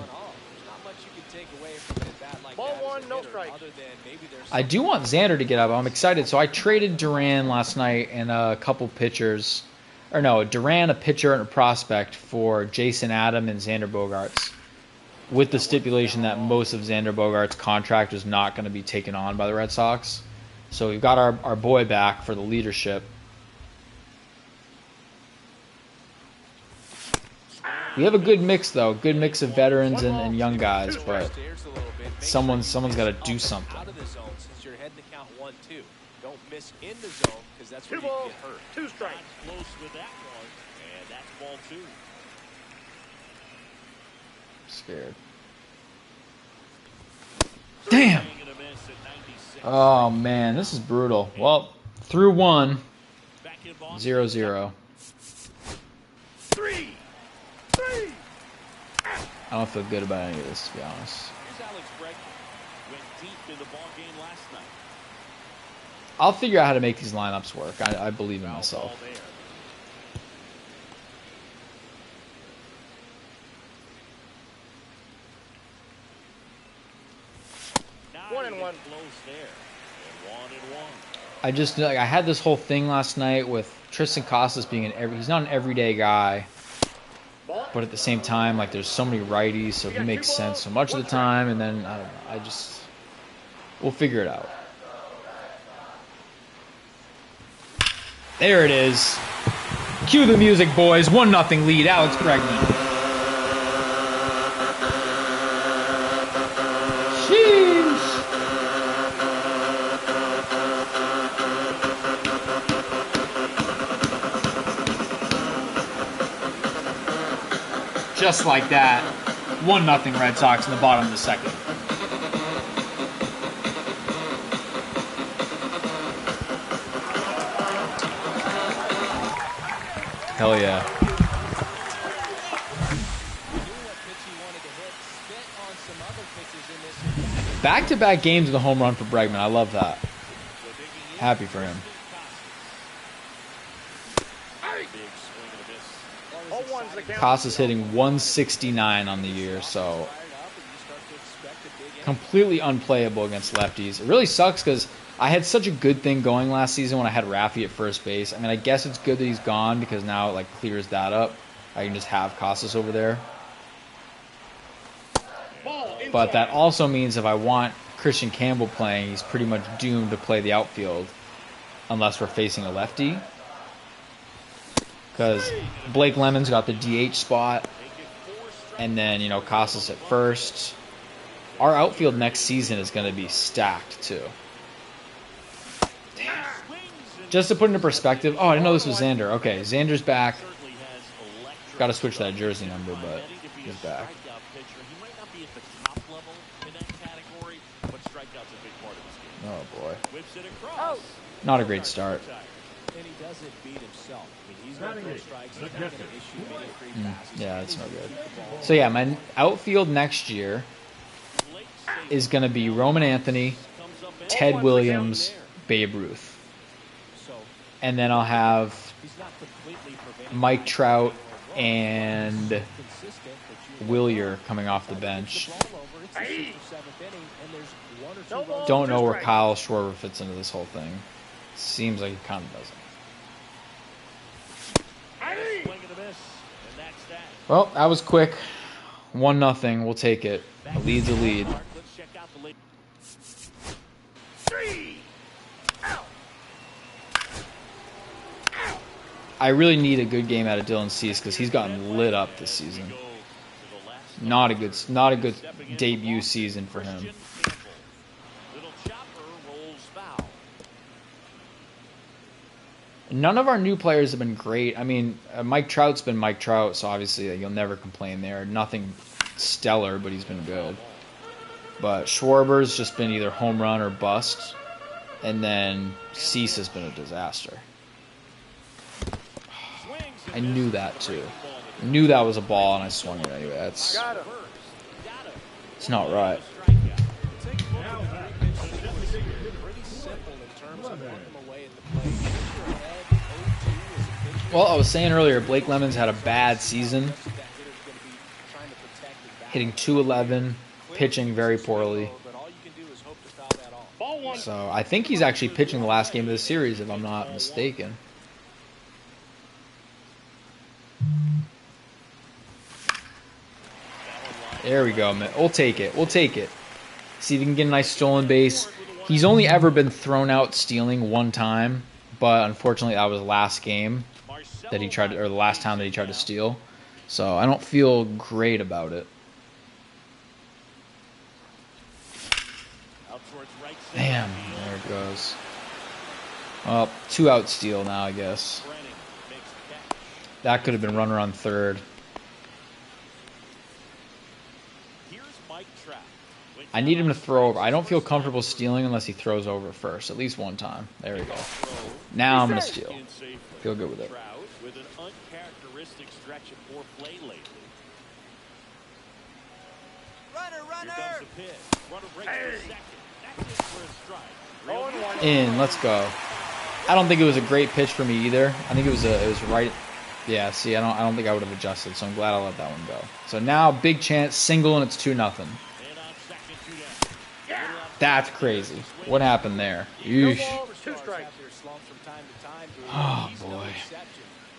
E: Ball 1, no strike.
A: I do want Xander to get up. I'm excited. So I traded Duran last night and a couple pitchers. Or no, Duran, a pitcher, and a prospect for Jason Adam and Xander Bogaerts, with the stipulation that most of Xander Bogaerts' contract is not going to be taken on by the Red Sox. So we've got our boy back for the leadership. We have a good mix, though. Good mix of veterans and young guys, but someone's got to do something.
D: Out of the zone since you're heading to count 1-2. Don't miss in the zone because that's where you can get hurt.
E: 2 strikes.
C: Close with that one, and that's ball 2.
A: Scared. Damn. Oh man, this is brutal. Well, through 1, 0-0.
E: 3.
A: I don't feel good about any of this, to be honest.
C: Here's Alex Bregman. Went deep in the ball game last night.
A: I'll figure out how to make these lineups work. I believe in myself.
E: 1-1.
A: I had this whole thing last night with Tristan Casas being he's not an everyday guy, but at the same time, like there's so many righties, so he makes sense so much of the time, and then I don't know, we'll figure it out. There it is. Cue the music, boys. 1-0 lead. Alex Bregman. Just like that, 1-0 Red Sox in the bottom of the second. Hell yeah. Back-to-back games with a home run for Bregman. I love that. Happy for him. Casas hitting 169 on the year, so completely unplayable against lefties. It really sucks because I had such a good thing going last season when I had Raffy at first base. I mean, I guess it's good that he's gone because now it like clears that up. I can just have Casas over there. But that also means if I want Christian Campbell playing, he's pretty much doomed to play the outfield unless we're facing a lefty. Because Blake Lemon's got the DH spot, and then, you know, Casas at first. Our outfield next season is going to be stacked, too. Damn. Just to put into perspective, oh, I didn't know this was Xander. Okay, Xander's back. Got to switch that jersey number, but he's back. Oh, boy. Not a great start.
D: And he doesn't beat himself. I mean, he's got no strikes. He's not going to issue many free passes.
A: Yeah, that's no good. So, yeah, my outfield next year is going to be Roman Anthony, Ted Williams, Babe Ruth. And then I'll have Mike Trout and Willier coming off the bench. Don't know where Kyle Schwarber fits into this whole thing. Seems like he kind of doesn't. Well, that was quick. 1-0. We'll take it. A lead's a lead. I really need a good game out of Dylan Cease because he's gotten lit up this season. Not a good debut season for him. None of our new players have been great. I mean, Mike Trout's been Mike Trout, so obviously you'll never complain there. Nothing stellar, but he's been good. But Schwarber's just been either home run or bust. And then Cease has been a disaster. I knew that, too. I knew that was a ball, and I swung it anyway. It's not right. Well, I was saying earlier, Blake Lemon's had a bad season. Hitting .211, pitching very poorly. So I think he's actually pitching the last game of the series, if I'm not mistaken. There we go, man. We'll take it. We'll take it. See if we can get a nice stolen base. He's only ever been thrown out stealing one time, but unfortunately that was the last game that he tried to, or the last time that he tried to steal. So I don't feel great about it. Damn, there it goes. Well, 2-out steal now, I guess. That could have been runner on third. I need him to throw over. I don't feel comfortable stealing unless he throws over first. At least one time. There we go. Now I'm going to steal. Feel good with it.
C: With an uncharacteristic stretch of poor play lately. Runner! Here comes the pitch. Runner breaks for second. That's it for a strike.
A: In. Let's go. I don't think it was a great pitch for me either. I think it was right. Yeah, see, I don't think I would have adjusted, so I'm glad I let that one go. So now, big chance, single, and it's 2-0. That's crazy. What happened there? Yeesh. Oh, boy.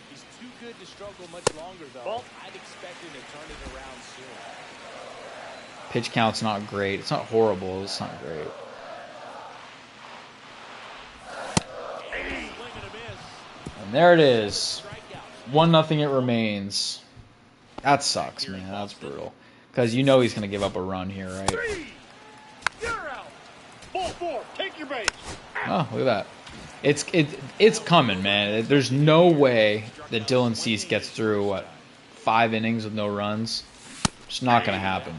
D: He's too good to struggle much longer, though. I'd expect him to turn it around soon.
A: Pitch count's not great. It's not horrible. It's not great. And there it is. 1-0 it remains. That sucks, man. That's brutal. Because you know he's going to give up a run here, right?
E: Take your base.
A: Oh, look at that. It's coming, man. There's no way that Dylan Cease gets through, what, 5 innings with no runs? It's not going to happen.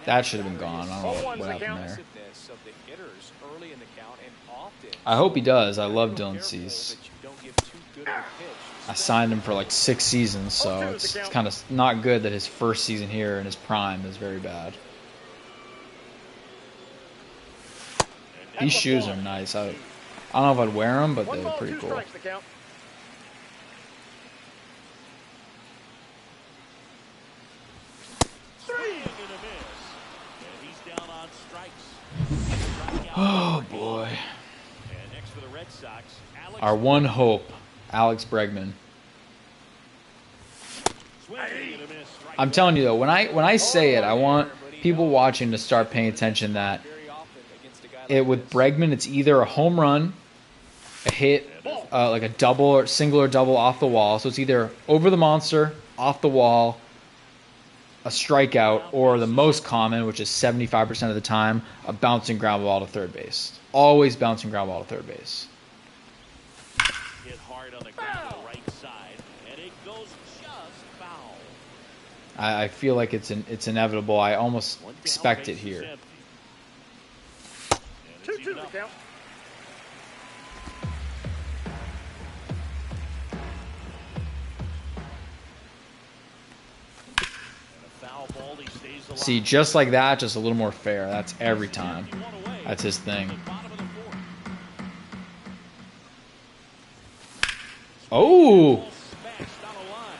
A: That should have been gone. I don't know what happened there. I hope he does. I love Dylan Cease. I signed him for like 6 seasons, so it's kind of not good that his first season here in his prime is very bad. These shoes are nice. I don't know if I'd wear them, but
E: One
A: they're
E: ball,
A: pretty
E: two
A: cool.
E: strikes to count.
C: Swing and a miss. And he's down on strikes.
A: Oh boy.
C: And next for the Red Sox, Alex.
A: Our one hope, Alex Bregman.
C: Swing and a miss. Strike
A: I'm telling you though, when I say it, I want people watching to start paying attention that
D: Very often against a guy like
A: it with
D: this.
A: Bregman, it's either a home run, a hit, like a double or single or double off the wall. So it's either over the monster, off the wall, a strikeout, or the most common, which is 75% of the time, a bouncing ground ball to third base. Always bouncing ground ball to third base.
C: hit hard on the ground to the right side, and it goes just foul.
A: I feel like it's inevitable. I almost
C: One down,
A: expect it
C: base is
A: here.
C: empty. And it's
E: 2-2
C: even
E: to
C: up.
E: count.
C: And a foul ball, he stays alive.
A: See, just like that, just a little more fair. That's every time.
C: He won away.
A: That's his thing.
C: Bottom of the fourth.
A: Oh,
C: Ball smashed on a line.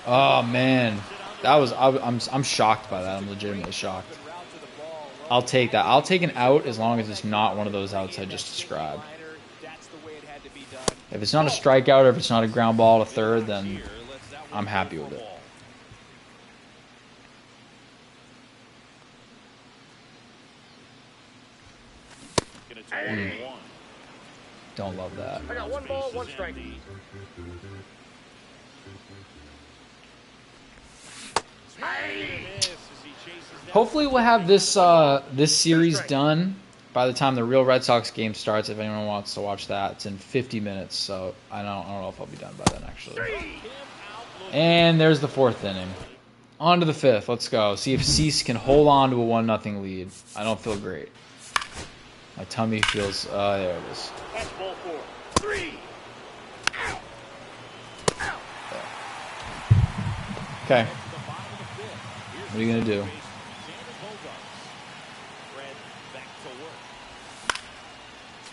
A: oh man, that was I'm shocked by that. I'm legitimately shocked. I'll take that. I'll take an out as long as it's not one of those outs I just described.
D: That's the way it had to be done.
A: If it's not a strikeout or if it's not a ground ball to third, then I'm happy with it.
C: Gonna take 1-1.
A: Don't love that.
E: I got one ball, one strike.
A: Hopefully we'll have this this series done by the time the real Red Sox game starts. If anyone wants to watch that, it's in 50 minutes, so I don't know if I'll be done by then actually. And there's the fourth inning. On to the fifth. Let's go. See if Cease can hold on to a 1-0 lead. I don't feel great. My tummy feels. There it is.
E: That's ball 4. 3.
A: Okay. What are you gonna do?
C: Fred back to work.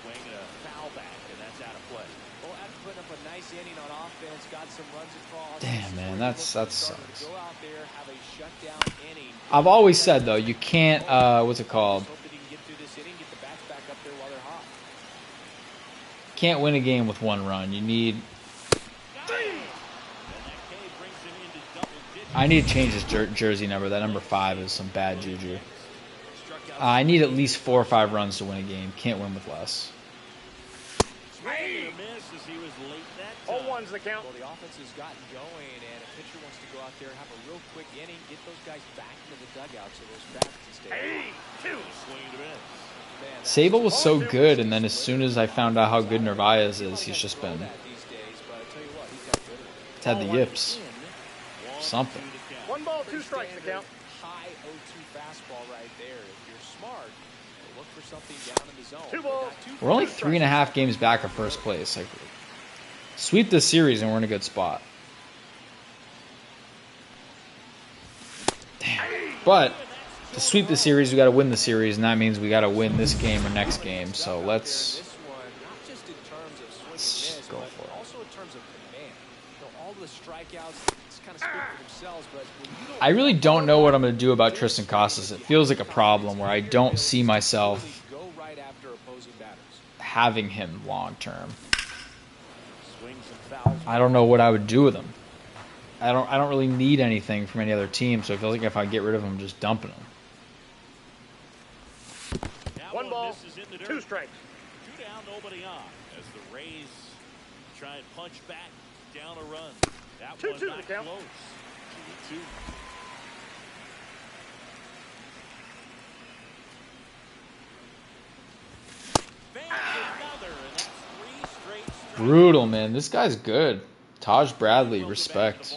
C: Swing and a foul back, and that's out of play.
D: Well, after putting up a nice inning on offense, got some runs across.
A: Damn, man, that sucks.
D: Go out there, have a shutdown inning.
A: I've always said though, you can't. What's it called?
D: Hope that he can get through this inning, get the bats back up there while they're hot.
A: Can't win a game with one run. You need. I need to change this jersey number. That number 5 is some bad juju. I need at least 4 or 5 runs to win a game. Can't win with less.
C: Swing and a miss as he was late that
E: All
C: time.
E: ones the count.
D: Well, the offense has gotten going, and a pitcher wants to go out there, have a real quick inning, get those guys back into the dugout so those bats can stay.
E: 2.
C: Swing and a miss.
D: Man, that's
A: Sable was so good, and then as soon as I found out how good Narvaez is, he's just been.
D: that these days, but I tell you what, he's got good.
A: It's had the yips. Something.
E: 1 ball, 2 strikes to count.
D: High 0-2 fastball right there. If you're smart, look for something down in the zone.
E: 2 balls.
D: Not too
A: We're only
D: far.
A: 3.5 games back of first place. Like, sweep this series, and we're in a good spot. Damn. But to sweep the series, we got to win the series, and that means we got to win this game or next game. So let's.
D: This one, not just in terms of swing and
A: Let's
D: miss,
A: go
D: but
A: for it.
D: also in terms of command. You know, all the strikeouts just kind of speak for themselves, but when you don't
A: I really don't know what I'm going to do about Tristan Casas. It feels like a problem where I don't see myself
D: go right after opposing batters.
A: having him long term.
C: Swings and fouls.
A: I don't know what I would do with him. I don't really need anything from any other team, so it feels like if I get rid of him, I'm just dumping him.
C: That
E: 1 ball,
C: misses in the
E: 2
C: dirt.
E: strikes.
C: 2 down, nobody on. As the Rays try and punch back down a run. That
E: 2-2
C: one
E: to
C: not
E: count.
C: close. 2-2. Banks another, and that's 3 straight strikes.
A: Brutal, man. This guy's good. Taj Bradley, respect.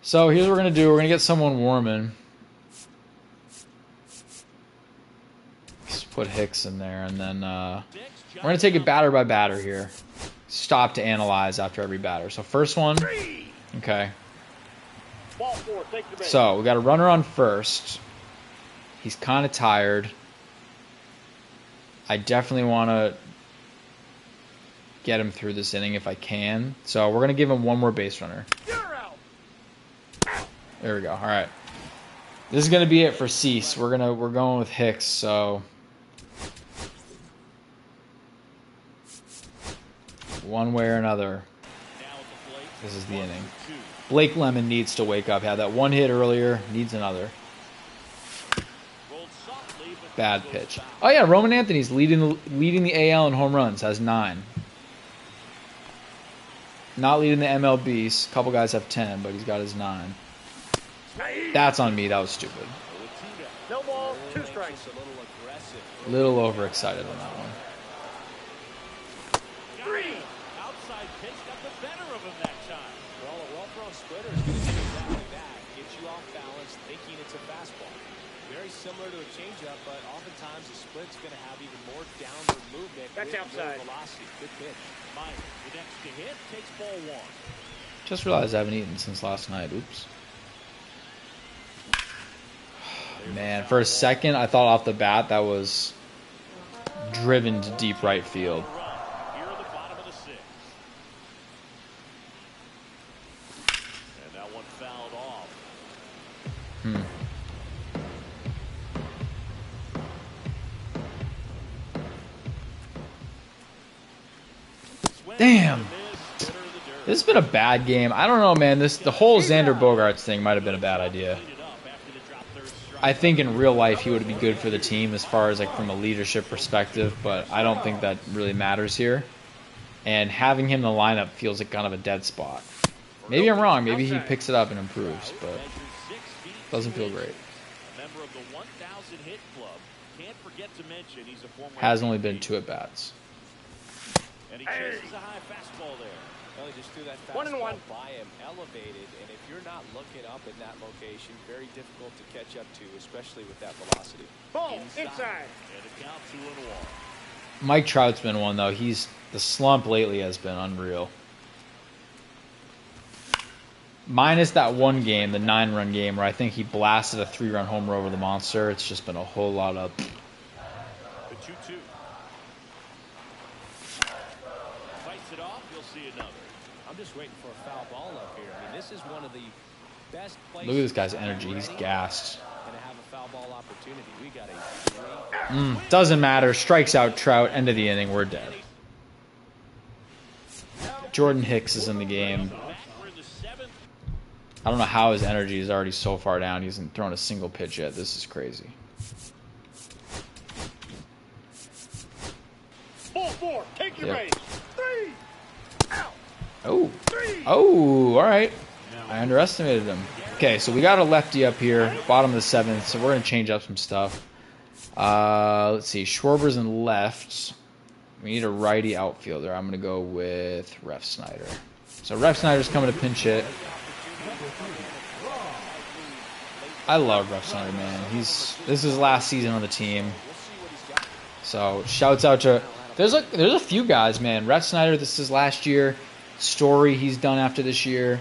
A: So here's what we're going to do. We're going to get someone warming. Just put Hicks in there, and then we're going to take it batter by batter here. Stop to analyze after every batter. So first one. Okay.
E: Ball 4. Take the base.
A: So we got a runner on first. He's kind of tired. I definitely want to get him through this inning if I can. So we're going to give him one more base runner. There we go. All right. This is going to be it for Cease. We're going with Hicks, so one way or another, this is the inning. Blake Lemon needs to wake up. Had that one hit earlier, needs another. Bad pitch. Oh yeah, Roman Anthony's leading the AL in home runs, has 9. Not leading the MLBs. A couple guys have 10, but he's got his 9. That's on me. That was stupid.
E: No ball, 2 strikes.
A: A little overexcited on that one.
C: Outside pitch got the better of him that time.
D: Well, a well-thrown splitter is going to do exactly that. Get you off balance, thinking it's a fastball. Very similar to a changeup, but oftentimes a split's going to have even more downward movement.
E: That's
D: with
E: outside.
D: more velocity. Good pitch.
C: Meyer, the next to hit, takes ball 1.
A: Just realized I haven't eaten since last night. Oops. Man, for a second, I thought off the bat that was driven to deep right field.
C: Here at the bottom of the 6th. And that one fouled off.
A: Damn. This has been a bad game. I don't know, man. The whole Xander Bogaerts thing might have been a bad idea. I think in real life he would be good for the team as far as like from a leadership perspective, but I don't think that really matters here. And having him in the lineup feels like kind of a dead spot. Maybe I'm wrong. Maybe he picks it up and improves, but doesn't feel great.
C: Member of the 1,000 hit club. Can't forget to mention he's a former.
A: Has only been 2 at-bats.
C: And he chases a high fastball there.
D: Well, he just threw that
E: 1 and 1.
D: fastball by him, elevated, and if you're not looking up in that location, very difficult to catch up to, especially with that velocity.
E: Ball, inside.
C: And a count 2-1.
A: Mike Trout's been one, though. The slump lately has been unreal. Minus that one game, the 9-run game, where I think he blasted a 3-run homer over the monster. It's just been a whole lot of...
C: The 2-2. Fights it off. You'll see another.
D: I'm just waiting for a foul ball up here. I mean, this is one of the best places.
A: Look at this guy's energy. He's gassed.
D: And to have a foul ball opportunity, we got a great.
A: Doesn't matter. Strikes out Trout. End of the inning. We're dead. Jordan Hicks is in the game.
C: We're in the 7th.
A: I don't know how his energy is already so far down. He hasn't thrown a single pitch yet. This is crazy.
E: Ball 4, take your
A: Yep.
E: base. 3. Out.
A: Oh.
E: 3.
A: Oh, all right. I underestimated him. Okay, so we got a lefty up here, bottom of the 7th, so we're going to change up some stuff. Let's see. Schwarber's in left. We need a righty outfielder. I'm going to go with Ref Snyder. So Ref Snyder's coming to pinch hit. I love Ref Snyder, man. This is his last season on the team. So shouts out to... There's a few guys, man. Ref Snyder, this is last year. Story, he's done after this year.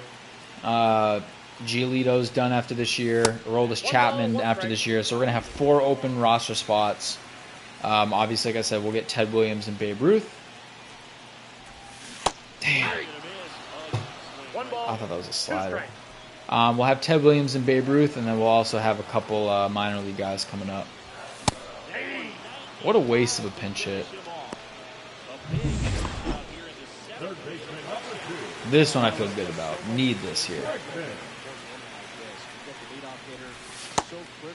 A: Giolito's done after this year. Aroldis Chapman after this year. So we're going to have 4 open roster spots. Obviously, like I said, we'll get Ted Williams and Babe Ruth. Damn.
E: One ball.
A: I thought that was a
E: 2
A: slider.
E: strikes.
A: We'll have Ted Williams and Babe Ruth, and then we'll also have a couple minor league guys coming up. What a waste of a pinch hit. This one I feel good about. Need this here.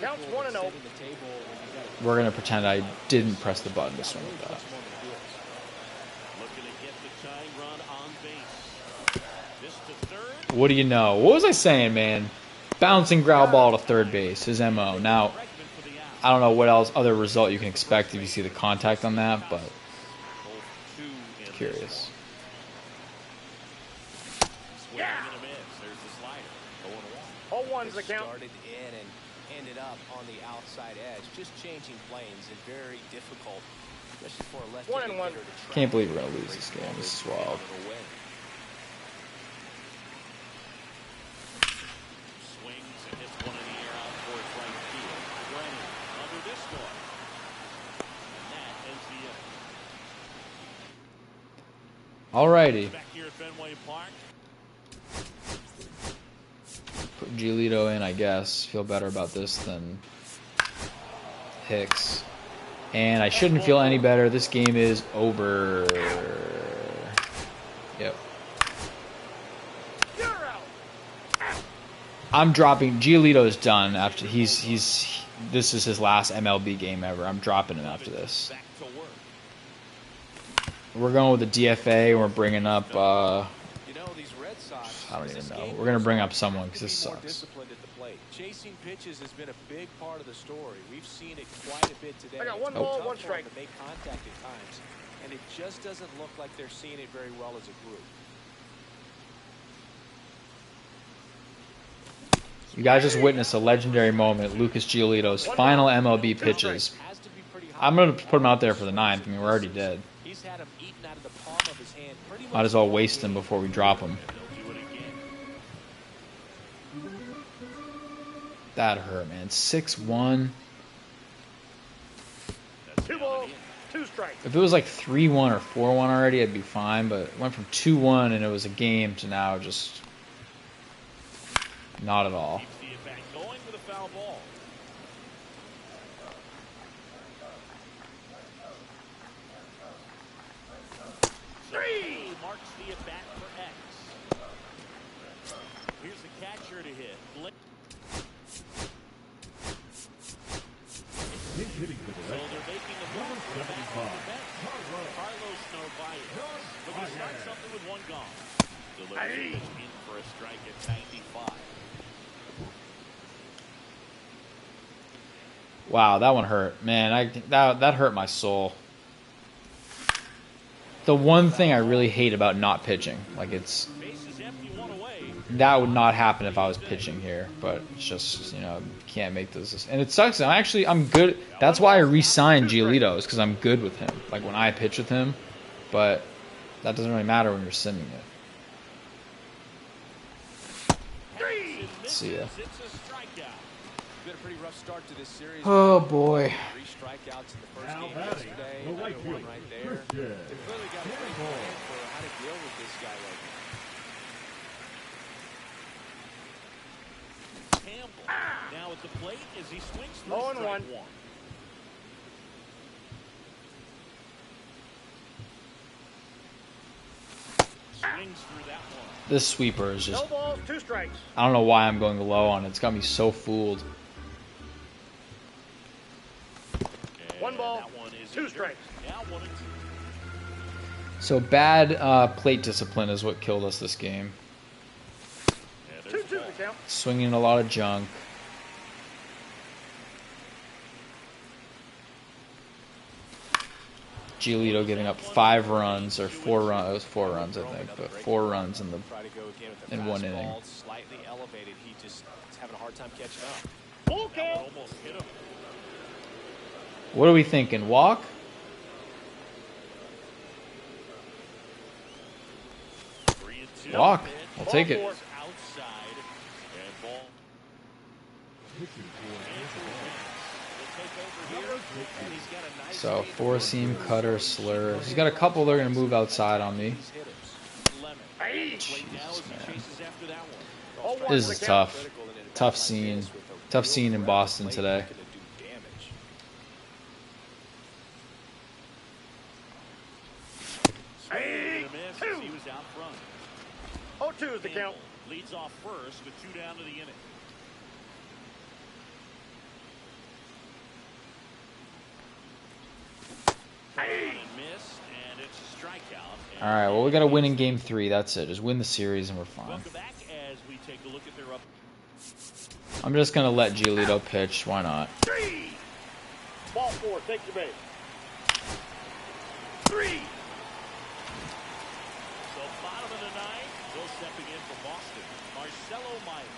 E: Counts 1-0.
A: We're going to pretend I didn't press the button to swing with that.
C: Looking to get the tying run on base. This to third.
A: What do you know? What was I saying, man? Bouncing ground ball to third base, his MO. Now, I don't know what else other result you can expect if you see the contact on that, but curious.
C: Swing and a miss. There's the slider.
E: 0-1's the count.
D: Started in and ended up on the outside edge, just changing planes and very difficult, especially for a left-handed
E: 1-1.
D: hitter to track.
A: Can't believe we're going to lose this game. This is wild.
C: Swings and hits one in the air out towards right field. Brennan under this one. And that ends the
A: Alrighty.
C: Back here at Fenway Park.
A: Put Giolito in, I guess. Feel better about this than Hicks. And I shouldn't feel any better. This game is over. Yep. I'm dropping. Giolito's done after this is his last MLB game ever. I'm dropping him after this.
C: Back to work.
A: We're going with the DFA. And we're bringing up.
D: You know, these Red Sox,
A: I don't even
D: this
A: know.
D: game
A: We're gonna bring
D: goes
A: up someone
D: on,
A: because this
D: be more
A: sucks.
D: disciplined at the plate. Chasing pitches has been a big part of the story. We've seen it quite a bit today.
E: I got one
D: It's been
E: ball,
D: tough
E: one
D: for them
E: strike.
D: to make contact at times, and it just doesn't look like they're seeing it very well as a group.
A: You guys just witnessed a legendary moment. Lucas Giolito's final MLB pitches.
D: Has to be pretty high.
A: I'm gonna put him out there for the 9th. I mean, we're already dead.
D: He's had him eaten out of the palm of his hand. Pretty much
A: Might as well
D: all
A: waste him
D: game.
A: before we drop him.
C: They'll do it again.
A: That hurt, man. 6-1.
C: That's
E: 2
C: down
E: balls,
C: and in.
E: 2 strikes.
A: If it was like 3-1 or 4-1 already, I'd be fine. But it went from 2-1 and it was a game to now just not at all.
C: Keeps the at-bat going with a foul ball.
E: Three.
C: Marks the at-bat for X. Here's the catcher to hit. So they're making a move for the back of the bench. Carlos Narvaez. Looking to start something with one gone. Delivery is in for a strike at 95.
A: Wow, that one hurt, man. That hurt my soul. The one thing I really hate about not pitching, like
C: Bases empty, one away.
A: that would not happen if I was pitching here, but it's just, you know, can't make those. And it sucks. I'm good. That's why I re-signed Giolito, because I'm good with him. Like when I pitch with him, but that doesn't really matter when you're simming it. See ya.
C: It's a strikeout.
D: Been a pretty rough start to this series.
A: Oh boy.
D: 3 strikeouts in the first game yesterday. Another one right there. They've clearly got a pretty good plan for how to deal with this guy right now.
C: Campbell now at the plate as he swings through
E: 0-1.
C: strike one. Swings through that one.
A: This sweeper is
E: No
A: just,
E: balls, 2 strikes.
A: I don't know why I'm going low on it. It's got me so fooled.
C: And
E: 1 ball,
C: that one is
E: 2
C: injured.
E: strikes.
C: Now 1-2.
A: So bad plate discipline is what killed us this game.
C: Yeah,
E: 2-2
C: there's
E: the
C: the ball.
E: count.
A: Swinging a lot of junk. Giolito giving up 5 runs or 4 runs. It was 4 runs, I think, but 4 runs in the.
D: Try to go again with the
A: In one
D: fastball,
A: inning.
D: Slightly elevated. He just is having a hard time catching up.
E: Full
C: That one
E: count.
C: almost hit him.
A: What are we thinking? Walk?
C: 3-2.
A: Walk.
C: Pitch.
A: I'll take it.
C: Ball is outside. And ball.
A: So 4-seam, cutter, slur. He's got a couple that are going to move outside on me.
C: Jesus, man.
A: This is tough. Tough scene. Tough scene in Boston today.
C: He was out front.
E: 0-2 is the count.
C: Leads off first with 2 down to the inning. And missed, and it's a strikeout.
A: All right, well, we got to win in game 3. That's it. Just win the series and we're fine.
C: Welcome back as we take a look at their up.
A: I'm just going to let Giolito pitch. Why not?
E: 3. Ball 4, take the base. 3.
C: So bottom of the 9th, Bill stepping in for Boston. Marcelo Meyer.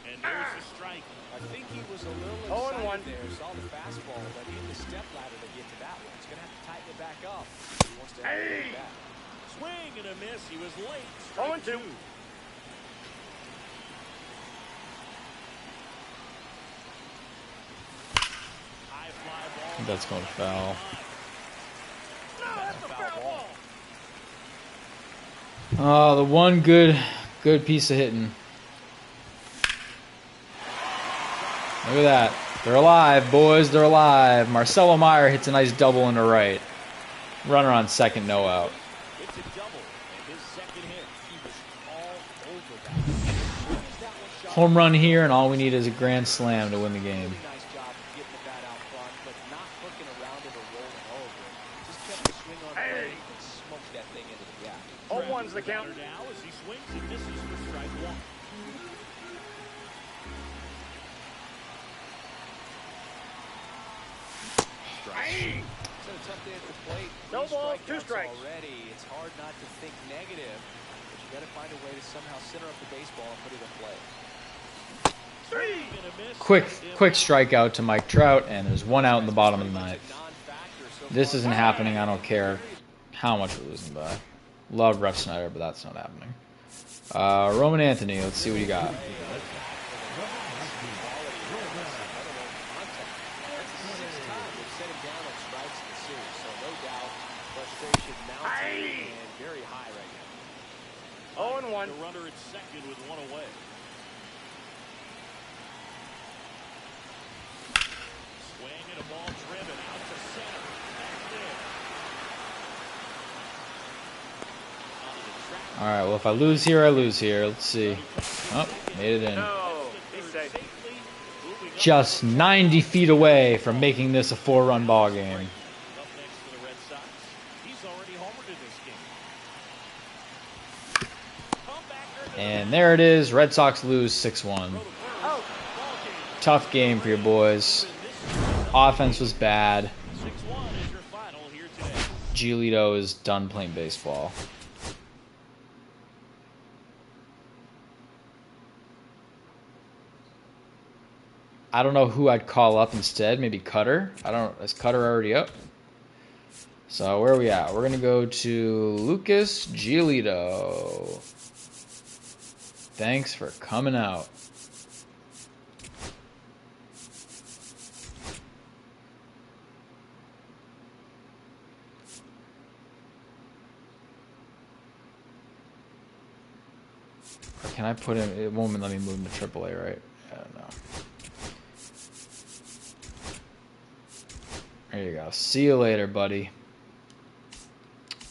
C: And there's the strike.
D: I think he was a little
E: 0-1.
D: excited there. Saw the fastball, but he had the step ladder to get to that one. He's going to have to tighten it back up if he wants to have it back.
C: Swing and a miss. He was late.
E: 0-2.
C: High fly ball.
A: I think that's going to foul.
E: No, that's a foul ball.
A: Oh, the one good piece of hitting. Look at that. They're alive, boys. They're alive. Marcelo Meyer hits a nice double into right. Runner on second, no out.
C: It's a double, and his second hit, he was all over that.
A: Home run here, and all we need is a grand slam to win the game.
D: Nice job getting the bat out front, but not hooking around it or rolling over. Just kept the swing on plate and smoked that thing into the gap.
E: 0-1's the count.
C: Now as he swings and misses for strike one.
D: So tough day at the plate.
E: No
D: Three
E: balls, 2
D: strikeouts
E: strikes.
D: already. It's hard not to think negative, but you got to find a way to somehow center up the baseball and put it in play.
A: Quick strikeout to Mike Trout, and there's one out in the bottom of the ninth. This isn't happening. I don't care how much we're losing by. Love Ref Snyder, but that's not happening. Roman Anthony, let's see what you got.
D: Very high right now.
E: 0-1.
C: The runner at second with one away. Swing and a ball driven out to center. That's it.
A: All right, well, if I lose here, I lose here. Let's see. Oh, made it in.
E: No, he's safe.
A: Just 90 feet away from making this a 4-run ball game.
C: Up next to the Red Sox. He's already homered in this game. Comebacker.
A: And there it is. Red Sox lose 6-1. Tough game for your boys. Offense was bad.
C: 6-1 is your final here today.
A: Giolito is done playing baseball. I don't know who I'd call up instead. Maybe Cutter. Is Cutter already up? So where are we at? We're gonna go to Lucas Giolito. Thanks for coming out. Or can I put him? It won't let me move him to AAA, right? I don't know. There you go. See you later, buddy.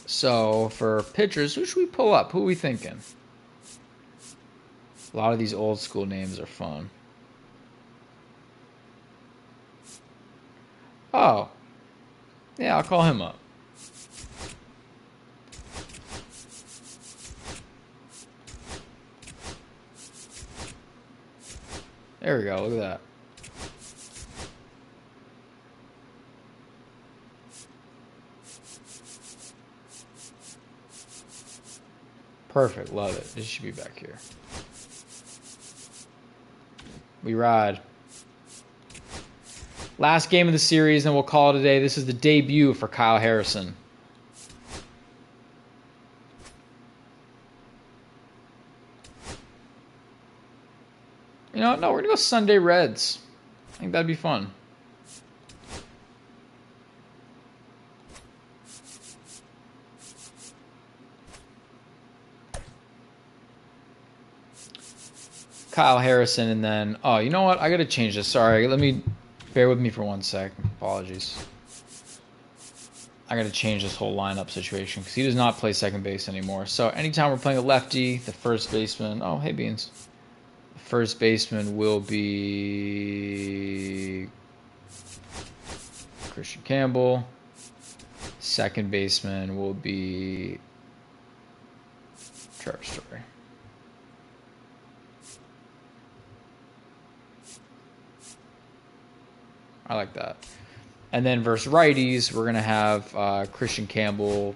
A: So, for pitchers, who should we pull up? Who are we thinking? A lot of these old school names are fun. Oh. Yeah, I'll call him up. There we go. Look at that. Perfect. Love it. This should be back here. We ride. Last game of the series, and we'll call it a day. This is the debut for Kyle Harrison. You know what? No, we're going to go Sunday Reds. I think that'd be fun. Kyle Harrison, and then, oh, you know what? I got to change this. Sorry, let me, bear with me for 1 sec. Apologies. I got to change this whole lineup situation because he does not play second base anymore. So anytime we're playing a lefty, the first baseman, oh, hey, Beans. The first baseman will be Christian Campbell. Second baseman will be Trevor Story. I like that. And then versus righties, we're going to have Christian Campbell.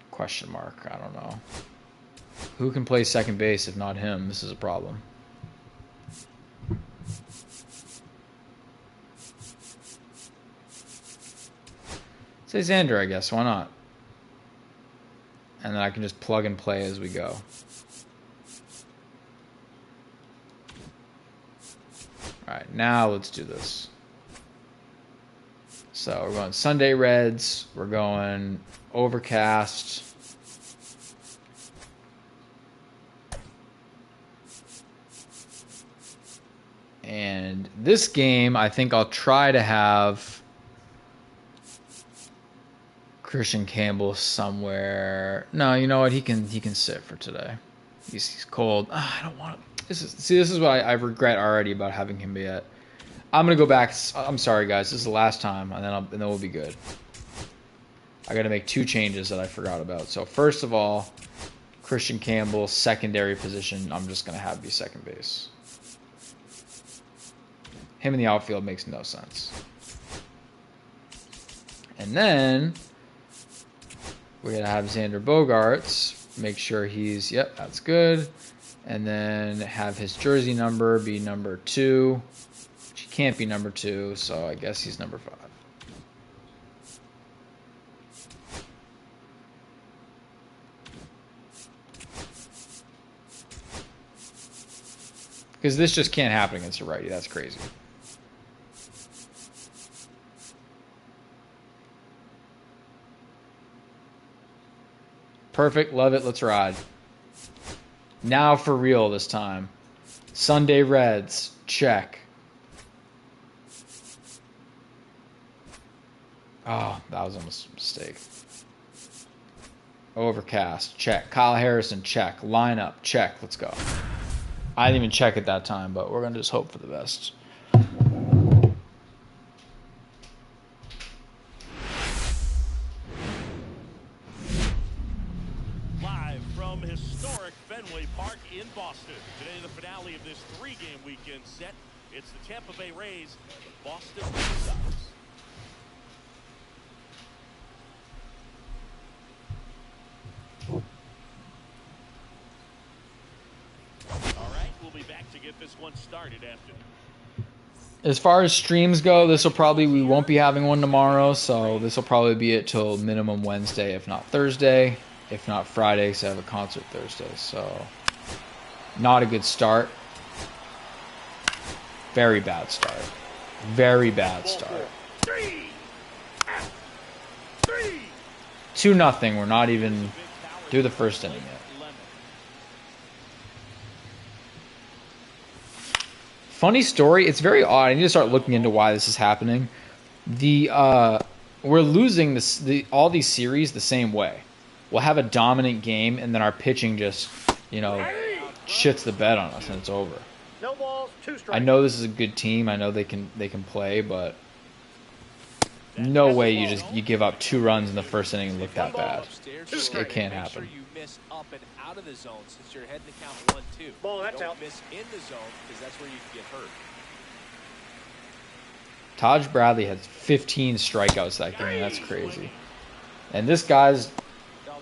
A: Question mark. I don't know. Who can play second base if not him? This is a problem. Say Xander, I guess. Why not? And then I can just plug and play as we go. Alright, now let's do this. So we're going Sunday Reds. We're going Overcast. And this game, I think I'll try to have Christian Campbell somewhere. No, you know what? He can sit for today. He's cold. I don't want to. This is what I regret already about having him be at. I'm gonna go back. I'm sorry, guys. This is the last time, and then we'll be good. I got to make 2 changes that I forgot about. So first of all, Christian Campbell, secondary position. I'm just gonna have be second base. Him in the outfield makes no sense. And then we're going to have Xander Bogaerts. Make sure he's, yep, that's good. And then have his jersey number be number 2. Which he can't be number 2, so I guess he's number 5. Because this just can't happen against a righty. That's crazy. Perfect. Love it. Let's ride. Now for real this time. Sunday Reds. Check. Oh, that was almost a mistake. Overcast. Check. Kyle Harrison. Check. Lineup. Check. Let's go. I didn't even check at that time, but we're going to just hope for the best.
C: Historic Fenway Park in Boston. Today, the finale of this 3-game weekend set. It's the Tampa Bay Rays, the Boston Red Sox. All right, we'll be back to get this one started after.
A: As far as streams go, we won't be having one tomorrow, so this will probably be it till minimum Wednesday, if not Thursday. If not Friday, because I have a concert Thursday. So, not a good start. Very bad start. Very bad start. 2-0. We're not even through the first inning yet. Funny story. It's very odd. I need to start looking into why this is happening. We're losing all these series the same way. We'll have a dominant game, and then our pitching just, shits the bed on us, and it's over.
E: No balls, 2 strikes.
A: I know this is a good team. I know they can play, but no way you give up 2 runs in the first inning and look that bad. It can't happen.
D: Make sure you miss up and out of the zone since you're heading to count 1-2.
E: Ball, that's
D: Don't
E: out.
D: miss in the zone because that's where you can get hurt.
A: Taj Bradley had 15 strikeouts that game. That's crazy. And this guy's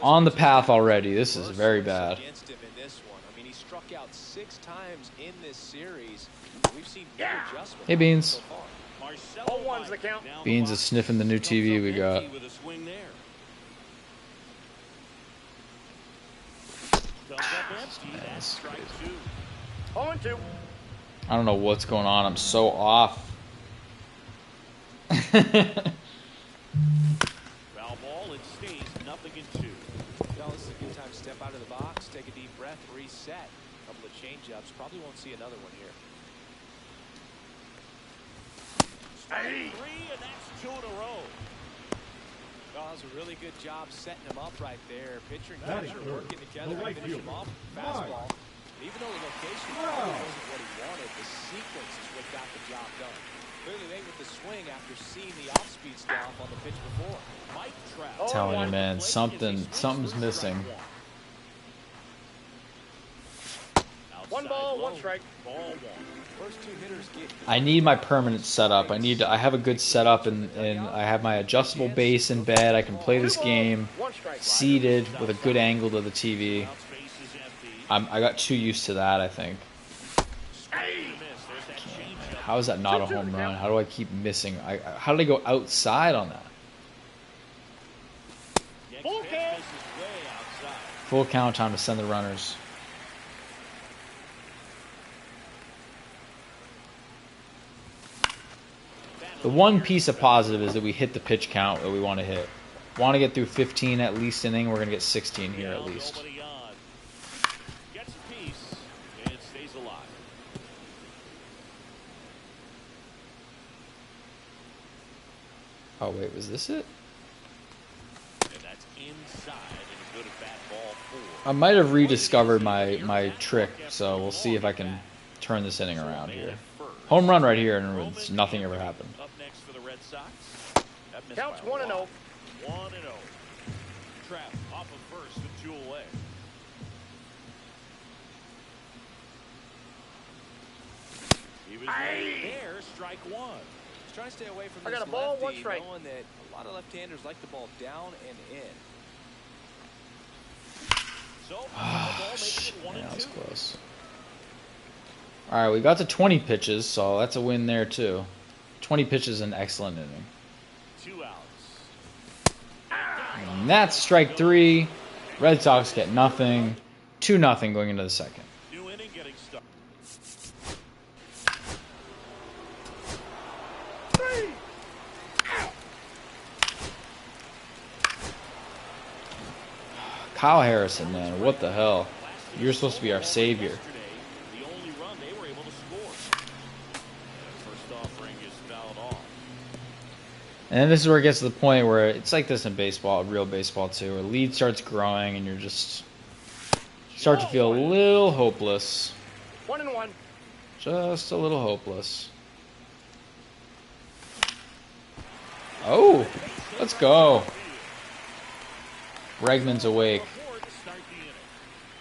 A: on the path already. This is very bad.
D: Against him in this one. I mean, he struck out 6 times in this series. We've seen no adjustment.
A: Hey, Beans.
D: So far.
E: 0-1's the count.
A: Beans is sniffing the new TV we got. That's crazy.
E: 0-2.
A: I don't know what's going on. I'm so off.
C: Foul ball, it stays 0-2.
D: Well, this is a good time to step out of the box, take a deep breath, reset. A couple of change-ups. Probably won't see another one here.
C: Strike 3, and that's 2 in a row.
D: Well, that was a really good job setting him up right there. Pitcher and catcher working together to finish him off. Fastball. Even though the location probably wasn't what he wanted, the sequence is what got the job done. Clearly late with the swing after seeing the off-speed style on the pitch before.
C: Mike Trout.
A: Telling you, man, something's missing.
E: 1 ball, 1 strike.
C: Ball 1.
D: First 2 hitters get.
A: I need my permanent setup. I have a good setup, and I have my adjustable base in bed. I can play this game
E: 1 strike.
A: seated with a good angle to the TV. I got too used to that, I think. How is that not a home run? How do I keep missing? How did I go outside on that?
E: Full count.
A: Full count, time to send the runners. The one piece of positive is that we hit the pitch count that we want to hit. Want to get through 15 at least inning. We're going to get 16 here at least.
C: Gets a piece and stays alive.
A: Oh, wait, was this it?
C: And that's inside and a good at bat ball four.
A: I might have rediscovered my trick, so we'll see if I can turn this inning around here. Home run right here, and nothing ever happened.
C: Up next for the Red Sox. That missed
E: Counts
C: by a
E: 1-0.
C: lot. 1-0. Trap off of first and 2 away. He was there, strike one.
D: He's trying to stay away from
E: I
D: this
E: got a ball,
D: lefty,
E: 1 strike.
D: knowing that a lot of left-handers like the ball down and in.
C: So, the ball making
A: Shit,
C: it 1
A: man,
C: and
A: that was
C: 2.
A: close. All right, we got to 20 pitches, so that's a win there too. 20 pitches, an excellent inning.
C: 2 outs.
A: And that's strike 3. Red Sox get nothing. 2-0 going into the second.
C: New inning getting started.
A: Kyle Harrison, man, what the hell? You're supposed to be our savior.
C: Yesterday, the only run they were able to score. First offering is fouled off.
A: And then this is where it gets to the point where it's like this in baseball, real baseball too, where lead starts growing and you're just start to feel a little hopeless.
E: 1-1.
A: Just a little hopeless. Oh, let's go. Bregman's awake.
C: Ford to start the inning.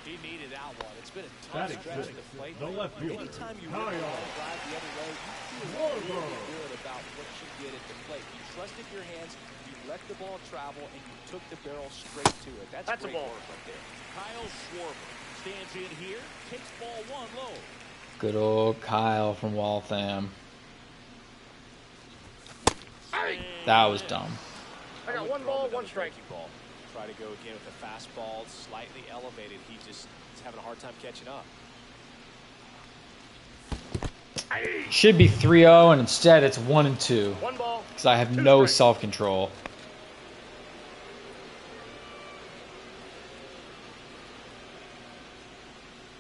D: He needed that one. It's been a
F: That
D: tough stretch at the plate.
F: the left fielder,
D: Anytime you
F: Kyle.
D: run a line drive the other way, you feel really good about what you did at the plate. You trusted your hands, you let the ball travel, and you took the barrel straight to it. That's
E: That's a
D: great
E: ball.
D: work right there.
C: Kyle Schwarber stands in here, takes ball 1 low.
A: Good old Kyle from Waltham. That was dumb.
E: I got 1 ball, 1 strike.
D: Ball. Try to go again with the fastball, slightly elevated. He just is having a hard time catching up.
A: Should be 3-0, and instead it's 1-2.
E: 1 ball.
A: Because I have
E: 2
A: no
E: strikes.
A: self-control.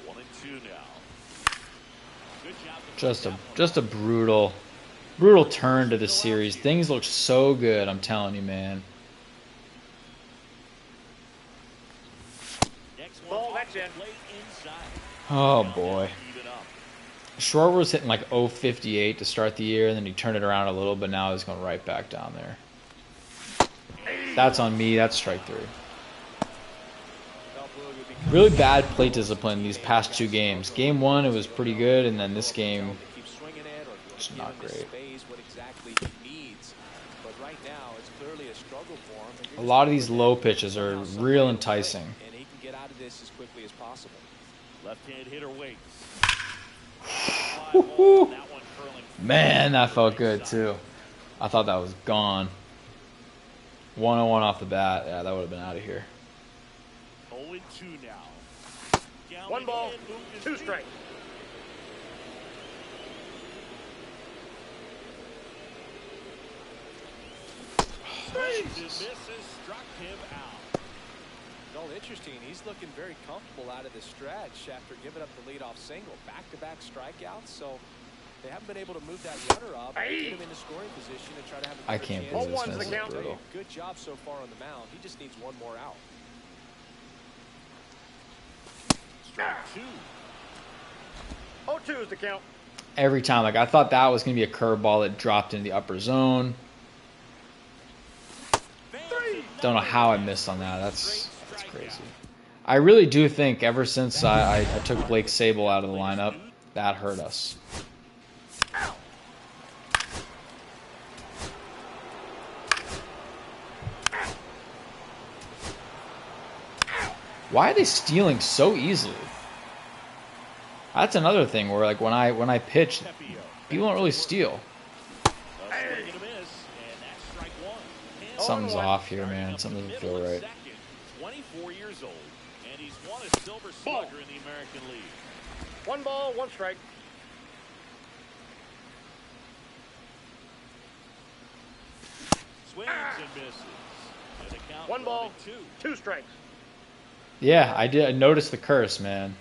C: One and two now. Good job.
A: Just a brutal turn to the series. Things look so good, I'm telling you, man.
C: Next one
E: Ball,
C: off
E: that's
C: the
E: in.
C: plate inside.
A: Oh boy.
C: Even up.
A: Schwarber was hitting like 058 to start the year, and then he turned it around a little, but now he's going right back down there. That's on me. That's strike 3. Really bad plate discipline these past 2 games. Game 1, it was pretty good, and then this game,
D: Keep swinging it or
A: it's
D: give
A: not
D: him his
A: great.
D: space, what exactly he needs. But right now, it's clearly a struggle for him. And
A: a lot of these low pitches are real enticing.
D: And he can get out of this as quickly as possible.
C: Left-hand hitter waits.
A: Woo-hoo.
C: That one curling.
A: Man, that felt good too. I thought that was gone. 101 off the bat. Yeah, that would have been out of here.
C: 0 and 2 now. Down
E: 1 ball,
C: and moved his
E: 2
C: feet.
E: strike.
C: Misses, struck him out.
D: Well, interesting. He's looking very comfortable out of the stretch after giving up the leadoff single. Back-to-back strikeouts, so they haven't been able to move that runner up and get him into scoring position and try to have a
A: I
D: better
A: can't
D: chance.
A: believe this
E: Ball 1's
A: man
E: the
A: is
E: count.
A: brutal.
D: Good job so far on the mound. He just needs 1 more out.
C: Strike 2.
E: 0-2 is the count.
A: Every time, like I thought that was going to be a curveball that dropped into the upper zone. Don't know how I missed on that. That's crazy. I really do think ever since I took Blake Sable out of the lineup, that hurt us. Why are they stealing so easily? That's another thing where like when I pitch, people don't really steal.
C: Swing and a miss, and that's strike 1.
A: Something's off here, man. Something doesn't feel right.
C: 24 years old, and he's won a Silver Slugger in the American League.
E: 1 ball, 1 strike.
C: misses. And the count
E: 1 ball,
C: 1-2.
E: 2 strikes.
A: Yeah, I did. I noticed the curse, man.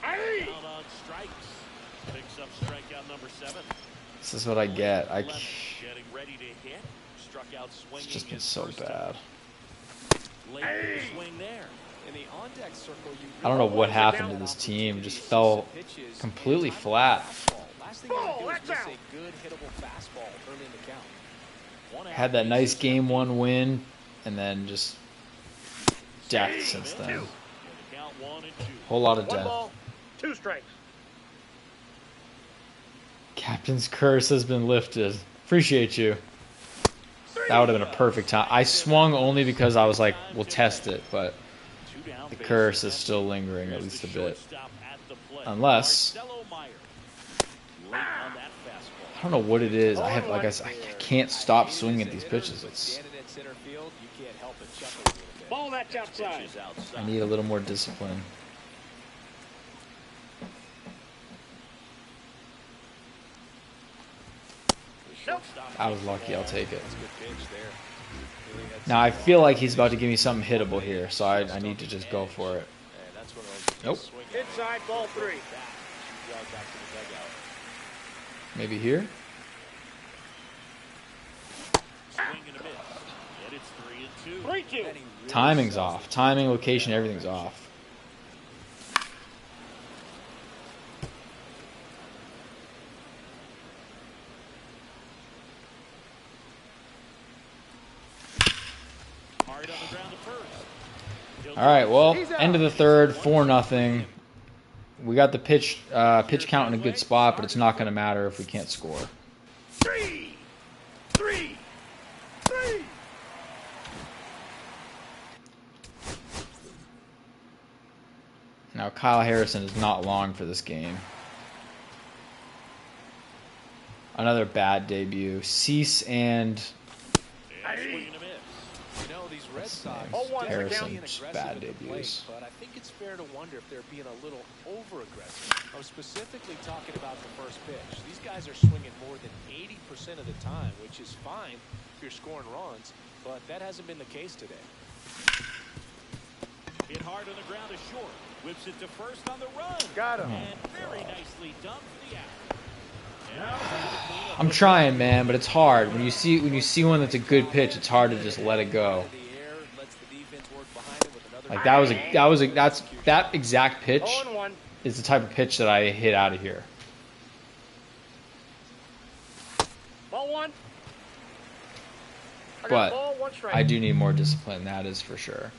E: Hey!
C: Out on strikes. Picks up strikeout number 7.
A: This is what I get.
C: Getting ready to hit. Struck out swinging.
A: It's just been
C: his
A: so
C: first
A: bad.
C: Late in the swing there.
D: In the on-deck circle, you
A: I don't know what
E: Really
A: happened to this team. Just fell completely flat.
D: Last thing you want to do is
E: That's
D: miss
E: out.
D: a good hittable fastball early in the count.
A: Had that nice game 1 win, and then just death since then.
C: And the count 1-2.
A: Whole lot of
E: 1
A: death.
E: ball, 2 strikes.
A: Captain's curse has been lifted. Appreciate you. That would have been a perfect time. I swung only because I was like, we'll test it, but
C: Two down,
A: the
C: base
A: curse is
C: hit.
A: still lingering at
C: Here's
A: least a
C: the
A: bit.
C: shortstop at the plate.
A: Unless,
C: Marcelo Meyer. Late on that fastball.
A: I don't know what it is. I have, like I can't stop swinging at these pitches. It's,
D: Standing at center field, you can't help but chuckle a little bit.
E: Ball that's outside.
C: Pitches outside.
A: I need a little more discipline.
C: Shortstop
A: I was lucky. I'll take it.
D: That's a good pitch there. Really had
A: Now I feel like he's about to give me something hittable here, so I need to just go for it.
D: And that's one of those
A: Nope.
D: swing
E: Inside, ball 3.
D: back, shoot yards back to the dugout.
A: Maybe here?
C: swing and a miss. And it's 3-2.
E: 3-2.
D: Then he really
A: Timing's
D: sells
A: off.
D: it.
A: Timing, location, everything's off.
C: Hard on the ground to first.
A: All right, well, end of the third, 4-0. We got the pitch count in a good spot, but it's not going to matter if we can't score.
E: 3! 3! 3!
A: Now, Kyle Harrison is not long for this game. Another bad debut. Cease and
C: And swing and a miss.
D: You know, these Red Sox
E: Oh, one.
D: definitely
A: Harrison's
D: being aggressive
A: bad
D: at the plate,
A: debuts.
D: but I think it's fair to wonder if they're being a little over-aggressive. I'm specifically talking about the first pitch. These guys are swinging more than 80% of the time, which is fine if you're scoring runs, but that hasn't been the case today.
C: Hit hard on the ground is short. Whips it to first on the run.
E: Got him.
C: And very nicely done for the out. And now trying to clean up
A: I'm trying, man, but it's hard. When you see one that's a good pitch, it's hard to just let it go.
D: The air lets the defense work behind it with another
A: Like that exact pitch
E: 0-1.
A: is the type of pitch that I hit out of here.
E: Ball 1. I got
A: But
E: ball, 1 strike.
A: I do need more discipline, that is for sure.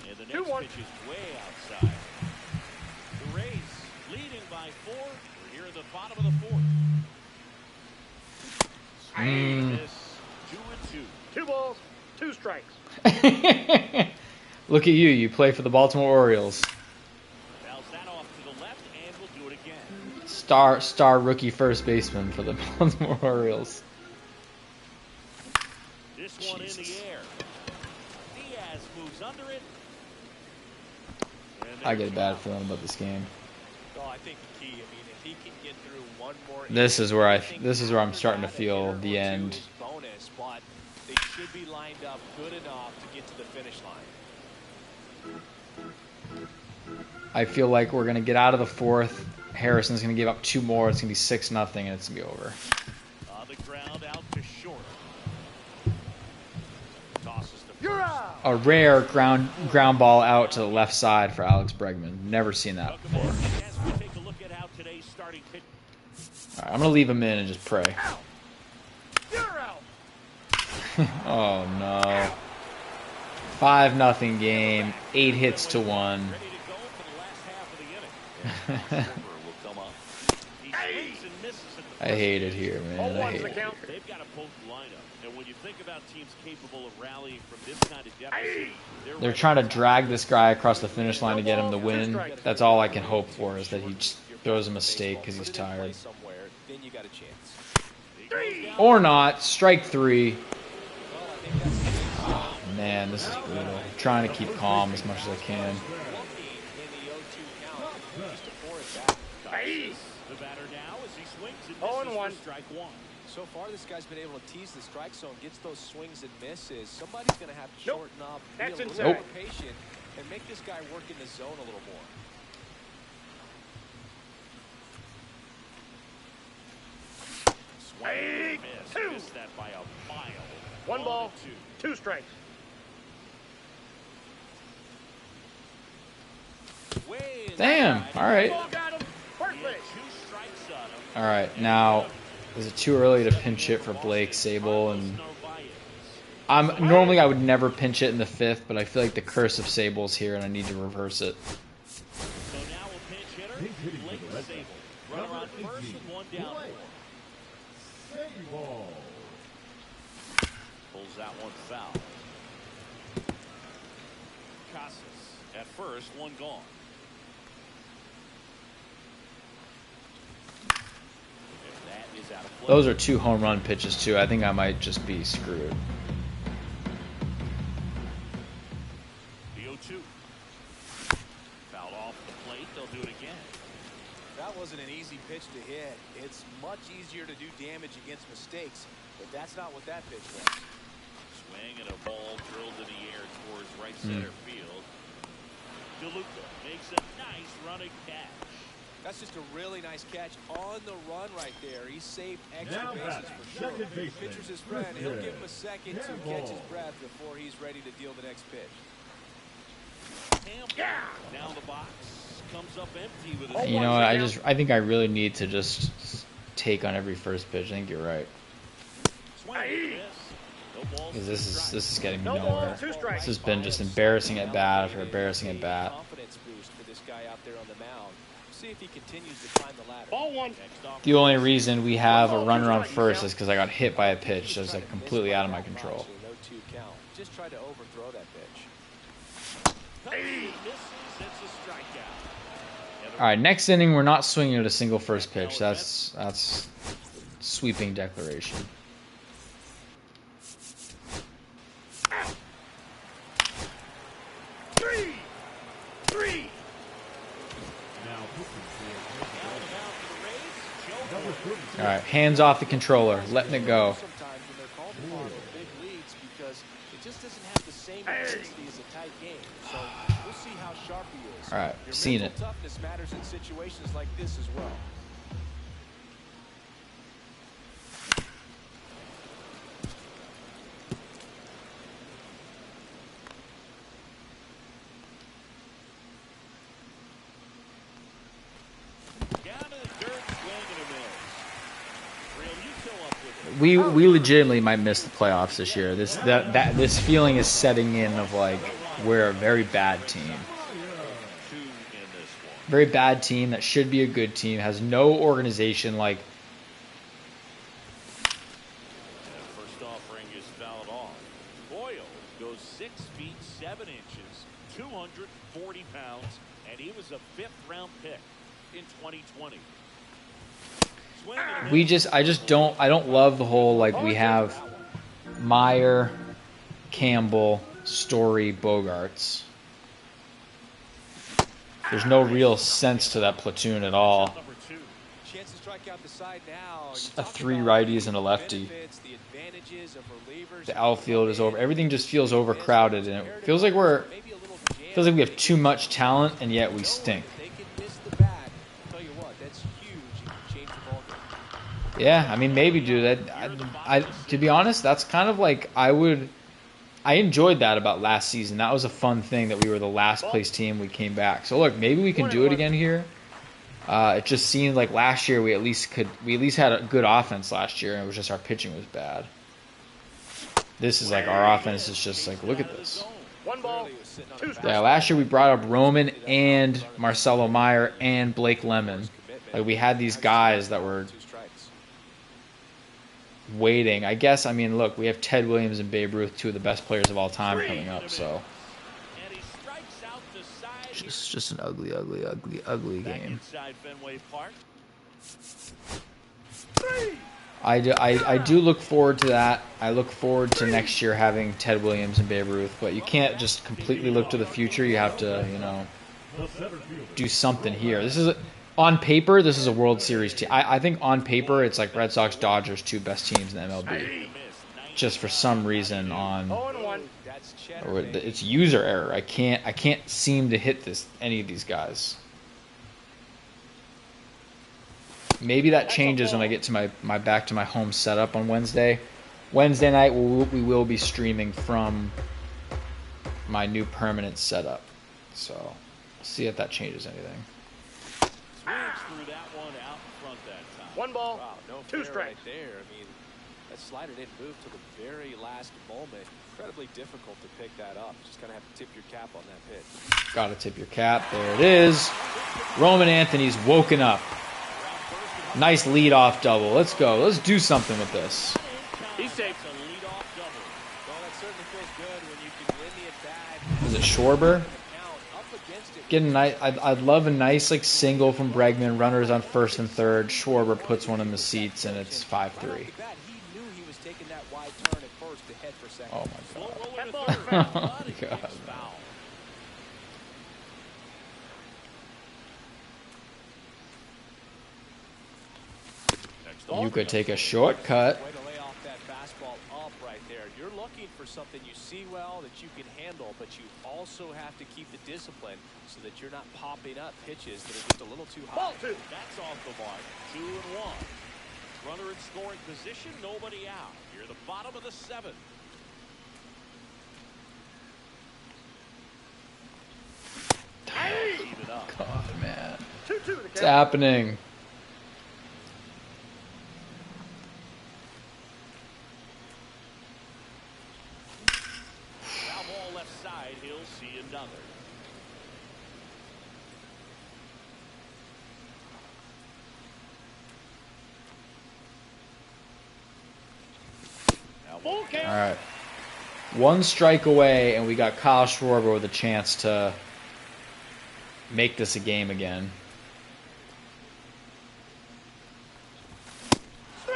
C: And the next
E: 2-1.
C: pitch is way outside. The Rays leading by 4. We're here at the bottom of the 4th. Swing and a miss. 2-2.
E: 2 balls, 2 strikes.
A: Look at you. You play for the Baltimore Orioles.
C: Fouls that off to the left, and we'll do it again.
A: Star rookie first baseman for the Baltimore Orioles.
C: This one in the
A: Jesus.
C: air. Diaz moves under it. And
A: I get a
C: there's
A: bad
C: one.
A: feeling about this game.
D: Well, I think the key, I mean, if he can get through one more
A: This is
D: inning,
A: where
D: I think
A: this is where I'm
D: after
A: starting to
D: that, a
A: feel
D: hitter
A: the
D: or two
A: end.
D: is bonus, but they should be lined up good enough to get to the finish line.
A: I feel like we're gonna get out of the 4th. Harrison's gonna give up 2 more. It's gonna be 6-0, and it's gonna be over.
C: On the ground, out to short. Tosses to
E: You're
C: first.
E: out.
A: A rare ground ball out to the left side for Alex Bregman. Never seen that
C: Welcome
A: before.
C: back as we take a look at how today's starting pitch.
A: All right, I'm gonna leave him in and just pray.
E: You're out.
A: Oh no. 5-0 game. 8 hits to 1.
C: Ready to go for the last half of the inning. will come up. He swings and misses at the
A: I hate it here, man. I
E: 0-1's
A: hate
E: the
A: it.
E: count.
C: They've got a potent lineup, and when you think about teams capable of rallying from this kind of deficit,
A: They're trying to drag this guy across the finish line to get him the win. That's all I can hope for is that he just throws a mistake because he's
D: Put it in play
A: tired.
D: somewhere, then you got a chance.
A: Or not. Strike 3.
D: Well, I think that's the
A: Oh, man, this is brutal. I'm trying to keep calm as much as I can.
D: lucky in the 0-2 count, just to pour it back.
E: Aye.
C: The batter now as he swings and
E: 0-1.
C: misses for strike one.
D: So far, this guy's been able to tease the strike zone, gets those swings and misses. Somebody's going to have to
E: Nope.
D: shorten up,
E: That's
D: be a little
E: inside.
D: more patient, and make this guy work in the zone a little more.
C: Swing
E: Aye.
C: and miss.
E: Two.
C: Missed that by a mile.
E: 1 ball,
C: 2.
E: 2 strikes.
D: Way in
A: Damn.
D: the
A: All right.
E: Ball got him. First
C: He had
E: base.
C: 2 strikes on him.
A: All right. Now, is it too early to pinch hit for Blake Sable? And normally I would never pinch it in the 5th, but I feel like the curse of Sable's here, and I need to reverse it.
C: So now a pinch hitter, Blake Sable. Runner on first with 1 down. Pulls that one foul. Casas at first, 1 gone. If that is out of play.
A: Those are 2 home run pitches too. I think I might just be screwed.
C: The 0-2. Fouled off the plate. They'll do it again.
D: That wasn't an easy pitch to hit. It's much easier to do damage against mistakes, but that's not what that pitch was.
C: Swing and a ball drilled in the air towards right center field. DeLuca makes a nice running catch.
D: That's just a really nice catch on the run right there. He saved extra
F: Now
D: bases
F: batting,
D: for sure.
F: second baseman,
D: Pitcher's his friend. He'll
F: Chris
D: give him a second to
F: Campbell.
D: catch his breath before he's ready to deal the next pitch.
C: Campbell
E: Yeah.
C: down the box. Comes up empty with
E: Oh,
C: a
A: You know, I think I really need to just take on every first pitch. I think you're right.
C: swing and a miss. No balls
A: Because
C: to
A: this is getting me
E: No ball,
A: nowhere.
E: 2 strikes.
A: This has been just embarrassing at bat after embarrassing at bat.
D: Confidence boost for this guy out there on the mound. See if he continues to climb the ladder.
E: Ball 1.
C: Next off
A: The only reason we have a runner on first is because I got hit by a pitch that was like completely out of my control.
D: No 2 count. Just tried to overthrow that pitch.
C: misses. It's a strikeout.
A: All right, next inning we're not swinging at a single first pitch. That's sweeping declaration.
E: Three.
A: All right, hands off the controller, letting it go.
D: Sometimes when they're called upon for big leads because it just doesn't have the same intensity as a tight game. So we'll see how sharp he is.
A: All right,
D: Your
A: seen
D: mental
A: it.
D: toughness matters in situations like this as well.
C: Down to the dirt, swing and a miss. Real, you fill up with it.
A: We legitimately might miss the playoffs this year. This feeling is setting in of like we're a very bad team.
C: 2 in this one.
A: Very bad team that should be a good team, has no organization. Like,
C: First offering is fouled off. Boyle goes 6 feet 7 inches, 240 pounds, and he was a 5th-round pick in 2020. Swing and a miss.
A: I don't love the whole like we have Meyer, Campbell, Story, Bogarts. There's no real sense to that platoon at all.
C: Number 2.
D: Chance to strike out the side now.
A: It's
D: You
A: a
D: talk
A: 3
D: about
A: righties and a lefty.
D: benefits, the advantages of relievers.
A: The outfield is over. Everything just feels overcrowded, and it feels like we have too much talent, and yet we stink.
D: They can miss the bat. Tell you what, that's huge. You can change the ball game.
A: Yeah, I mean, maybe, dude. I to be honest, that's kind of like I enjoyed that about last season. That was a fun thing that we were the last place team. We came back. So look, maybe we can do it again here. It just seemed like last year we at least had a good offense last year, and it was just our pitching was bad. This is like our offense is just like, look at this.
E: 1 ball, 2 strikes.
A: Yeah, last year we brought up Roman and Marcelo Meyer and Blake Lemon. Like we had these guys that were
D: 2 strikes.
A: waiting. I guess, I mean, look, we have Ted Williams and Babe Ruth, 2 of the best players of all time coming up, so
C: And he strikes out the side.
A: it's just an ugly
C: Back
A: game.
C: inside Fenway Park.
A: I do look forward to that. I look forward to next year having Ted Williams and Babe Ruth, but you can't just completely look to the future. You have to, do something here. On paper, this is a World Series team. I think on paper, it's like Red Sox, Dodgers, two best teams in the MLB. Just for some reason on, or it's user error. I can't seem to hit any of these guys. Maybe that changes when I get to my back to my home setup on Wednesday. Wednesday night we will be streaming from my new permanent setup. So see if that changes anything.
C: Threw that one out in front that time.
E: 1 ball,
D: Wow, no
E: 2
D: fair
E: strikes.
D: right there. I mean, that slider didn't move to the very last moment. Incredibly difficult to pick that up. Just gonna have to tip your cap on that pitch.
A: Gotta tip your cap. There it is. Roman Anthony's woken up. Nice leadoff double. Let's go. Let's do something with this.
E: He's safe.
C: That's a leadoff double.
D: Well, that certainly feels good when you can win the at-bat.
A: Is it Schwarber?
D: Count up against it.
A: Getting nice. I'd love a nice like single from Bregman. Runners on first and third. Schwarber puts one in the seats, and it's 5-3.
D: Right off the bat, he knew he was taking that wide turn at first to head for second.
A: Oh my
C: Slow
A: god.
C: roller to
E: That
C: third.
E: ball's
A: foul.
C: But it
A: God.
C: gets foul. Next
A: You
C: off,
A: could take a shortcut.
D: Way to lay off that fastball up right there. You're looking for something you see well that you can handle, but you also have to keep the discipline so that you're not popping up pitches that are just a little too high.
E: Ball 2.
C: That's off the mark. 2-1. Runner in scoring position, nobody out. Here at the bottom of the 7th. Even up.
A: God, man.
E: 2-2 the
A: What's
E: count.
A: happening?
C: Foul ball left side. He'll see another. Now
E: Full count.
A: All right. One strike away, and we got Kyle Schwarber with a chance to make this a game again.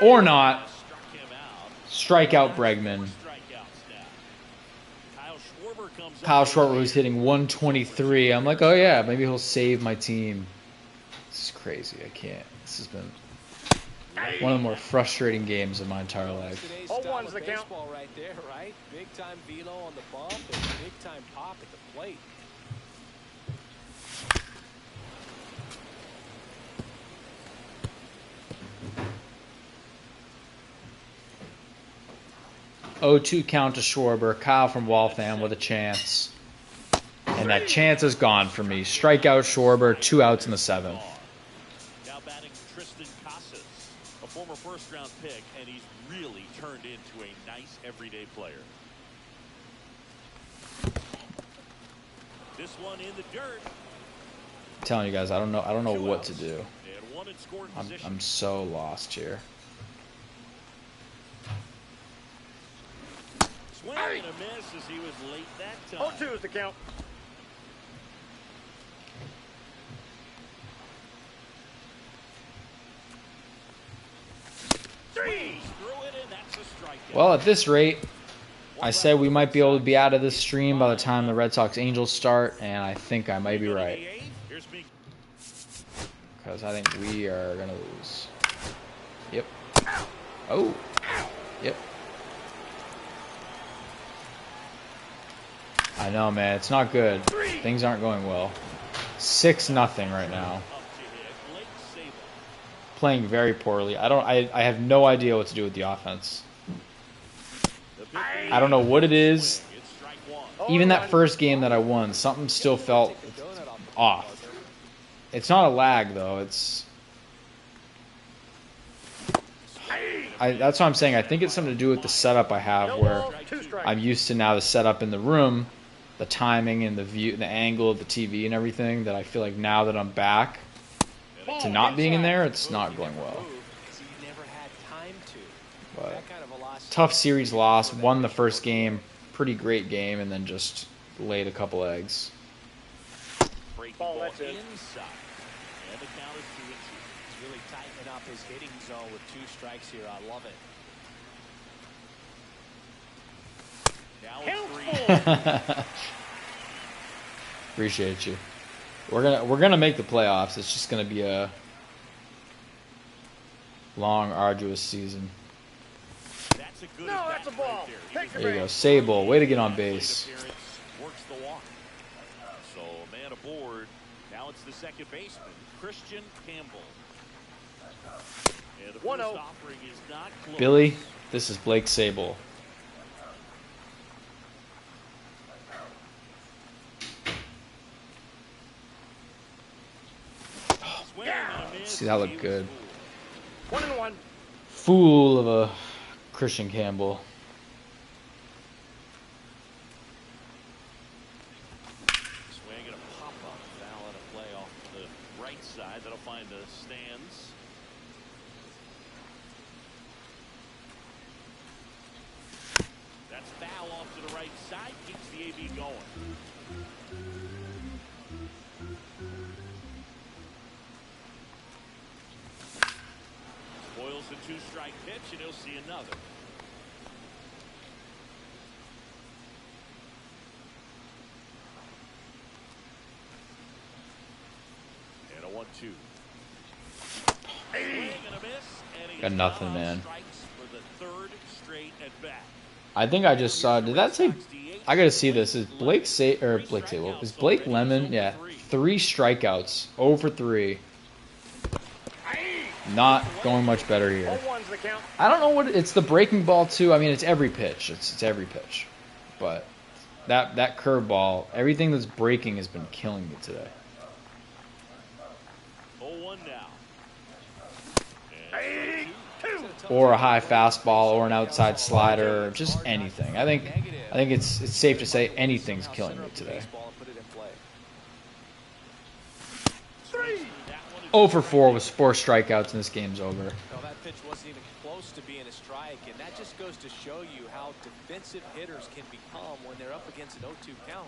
A: Or not.
C: struck him out.
A: Strike out Bregman.
C: Strikeouts now. Kyle Schwarber comes up.
A: Kyle Schwarber who's hitting 123. I'm like, oh yeah, maybe he'll save my team. This is crazy. I can't. This has been one of the more frustrating games of my entire life.
D: Today's
E: All
D: style
E: one's
D: of
E: the count.
D: baseball right there, right? Big time velo on the bump and big time pop at the plate.
A: Oh, 2 count to Schwarber. Kyle from Waltham with a chance. And that chance is gone for me. Strikeout Schwarber, 2 outs in the 7th.
C: Now batting Tristan Casas, a former first-round pick, and he's really turned into a nice everyday player. This one in the dirt.
A: I'm telling you guys, I don't know
C: Two
A: what
C: outs.
A: to do.
C: They had one in scoring position.
A: I'm so lost here.
C: Swing and a miss as he was late that time.
E: 0-2 is the count.
C: Swings through it, and that's a strikeout.
A: Well, at this rate, I said we might be able to be out of this stream by the time the Red Sox Angels start, and I think I might be right.
C: Here's Meek.
A: Because I think we are going to lose. Yep. Oh. Yep. I know, man. It's not good. Things aren't going well. 6-0 right now.
C: Up to hit. Blake Sable.
A: Playing very poorly. I have no idea what to do with the offense.
C: The big lead.
A: I don't know what it is.
C: It's strike one.
A: Even that first game that I won, something still felt off. It's not a lag though. It's that's what I'm saying. I think it's something to do with the setup I have,
E: No
A: where
E: ball, 2 strikes.
A: I'm used to now the setup in the room, the timing and the view, the angle of the TV and everything. That I feel like now that I'm back to not being in there, it's not going well.
D: Because he never had time to.
A: But
D: That kind of velocity.
A: tough series loss. Won the first game, pretty great game, and then just laid a couple eggs.
C: Breaking
E: Ball,
C: ball
E: that's it.
C: inside. And the count is 2-2.
D: He's really tightening up his hitting zone with 2 strikes here. I love it.
C: Now
E: Count
C: it's 3.
E: full.
A: Appreciate you. We're gonna make the playoffs. It's just gonna be a long, arduous season.
C: That's a good
E: No, that's a ball. Take
A: There you go, Sable. Way to get on base.
C: Works the walk. So a man aboard. Now it's the second baseman, Christian Campbell. And the
E: 1-0.
C: first offering is not close.
A: Billy, this is Blake Sable.
C: Swing and a miss.
A: See, that looked good.
E: 1-1.
A: Fool of a Christian Campbell.
C: Swing and a pop-up. Foul and a play off the right side. That'll find the stands. That's foul off to the right side. Keeps the AB going. Boyles a two-strike pitch, and he'll see another. And a 1-2. Swing and a miss, and he's
A: Got nothing,
C: on
A: man.
C: strikes for the third straight at bat.
A: I think I just saw. Did that say? I gotta see this. Is Blake Sable? Is Blake Lemon? Yeah, 3 strikeouts, 0 for 3. Not going much better here.
E: 0-1's the count.
A: I don't know what it's the breaking ball too. I mean, it's every pitch. It's every pitch, but that curveball, everything that's breaking has been killing me today.
C: 0-1 now.
E: Hey, 2.
A: Or a high fastball, or an outside slider, or just anything. I think it's safe to say anything's killing me today.
E: 3.
A: 0 for 4 with 4 strikeouts, and this game's over.
D: Well, that pitch wasn't even close to being a strike, and that just goes to show you how defensive hitters can become when they're up against an 0-2 count.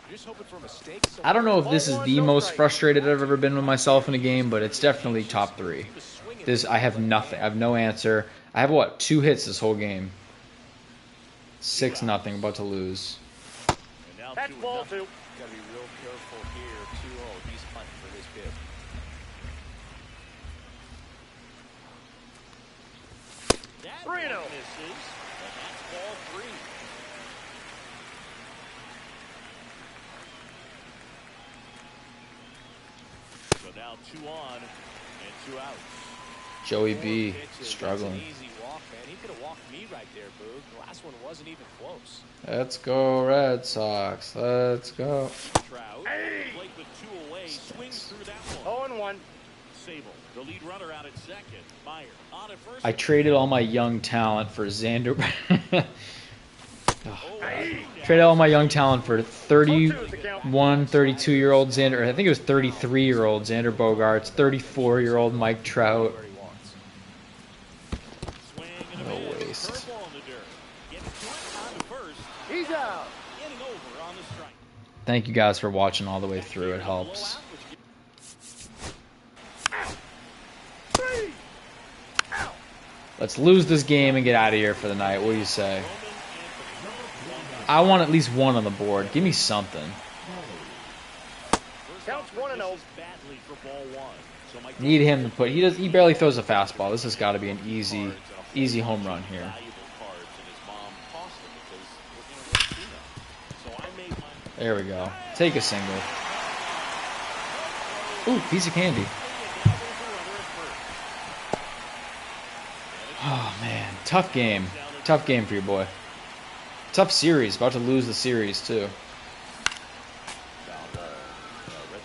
D: You're just hoping for mistakes.
A: I don't know if this is the most frustrated I've ever been with myself in a game, but it's definitely top 3. I have nothing. I have no answer. I have, 2 hits this whole game. 6-0, about to lose.
C: And now
E: That's
C: 2-0.
E: ball 2.
D: Got to be real careful here. 2-0. He's hunting for this pitch.
C: That
E: 3-0.
C: one misses, and that's ball 3. So now 2 on and 2 outs.
A: Joey B.
D: Four pitches.
A: struggling.
D: That's an easy walk, man. He could have walked me right there, Boog. The last one wasn't even close.
A: Let's go Red Sox. Let's go.
C: Trout.
E: Hey.
C: Blake with 2 away. Swings through that one.
E: 0-1.
C: Sable, the lead runner out at second. Meyer on at first.
A: I traded all my young talent for Xander. Traded all my young talent for 31, 32-year-old Xander. I think it was 33-year-old Xander Bogaerts, 34-year-old Mike Trout.
D: Where he wants.
C: Swing and a
A: No
C: miss.
A: waste.
C: Curveball in the dirt. Gets to it on to first.
E: He's out.
C: Getting over on the strike.
A: Thank you guys for watching all the way through. It helps.
C: Blowout, which gives
E: 3. Out.
A: Let's lose this game and get out of here for the night. What do you say? I want at least 1 on the board. Give me something.
E: Counts 1-0.
C: badly for ball 1. So Mike
A: Need him to put. He barely throws a fastball. This has got to be an easy home run here.
C: valuable cards, and his mom tossed them because we're going to So I made my
A: There we go. Take a single. Ooh, piece of candy. Oh man, tough game. Tough game for your boy. Tough series. About to lose the series too.
C: Red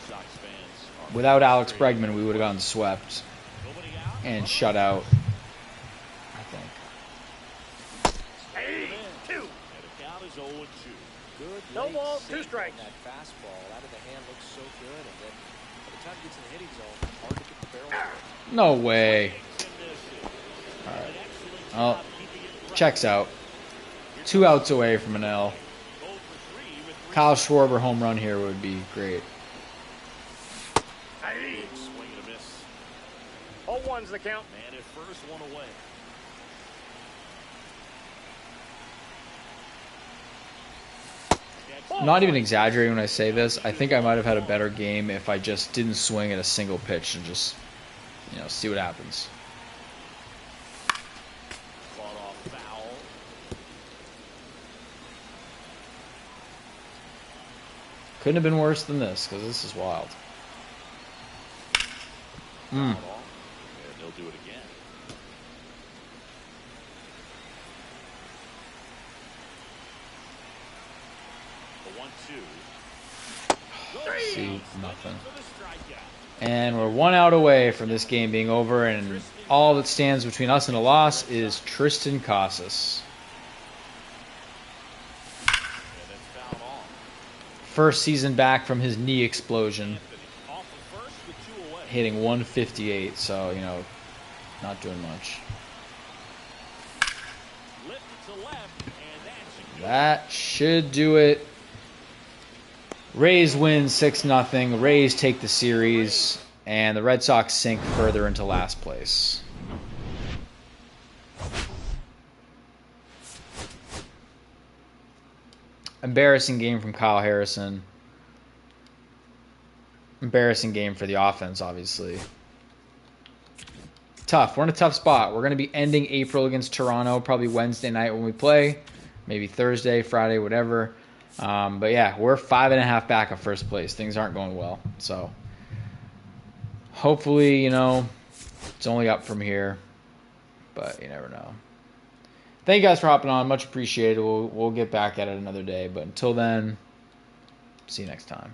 C: Sox fans are
A: Without Alex Bregman, we would have gotten swept
C: nobody out.
A: and shut out. I think.
E: Hey, 2.
C: And the count is 0-2.
D: Good
E: No
D: late
E: ball,
D: save
E: 2 strikes.
D: on That fastball out of the hand looks so good, and then by the time it gets in the hitting zone, hard to get the barrel.
A: No way. Alright. Well, checks out. 2 outs away from an L. Kyle Schwarber home run here would be great.
E: Hey.
C: Swing and a miss.
E: 0-1's the count.
C: Man at first, 1 away.
A: I'm not even exaggerating when I say this. I think I might have had a better game if I just didn't swing at a single pitch and just, see what happens.
C: Fought off foul.
A: Couldn't have been worse than this, because this is wild.
C: Fouled off. And they'll do it again. The 1-2.
A: See, nothing.
C: For the strikeout.
A: And we're 1 out away from this game being over, and all that stands between us and a loss is Triston Casas.
C: And that's fouled off.
A: First season back from his knee explosion,
C: Off the first with 2 away.
A: hitting 158, so, not doing much.
C: Lit to left, and that's
A: That should do it. Rays win 6-0. Rays take the series, and the Red Sox sink further into last place. Embarrassing game from Kyle Harrison. Embarrassing game for the offense, obviously. Tough. We're in a tough spot. We're going to be ending April against Toronto, probably Wednesday night when we play. Maybe Thursday, Friday, whatever. But yeah, we're 5.5 back of first place. Things aren't going well. So hopefully, it's only up from here. But you never know. Thank you guys for hopping on. Much appreciated. We'll get back at it another day. But until then, see you next time.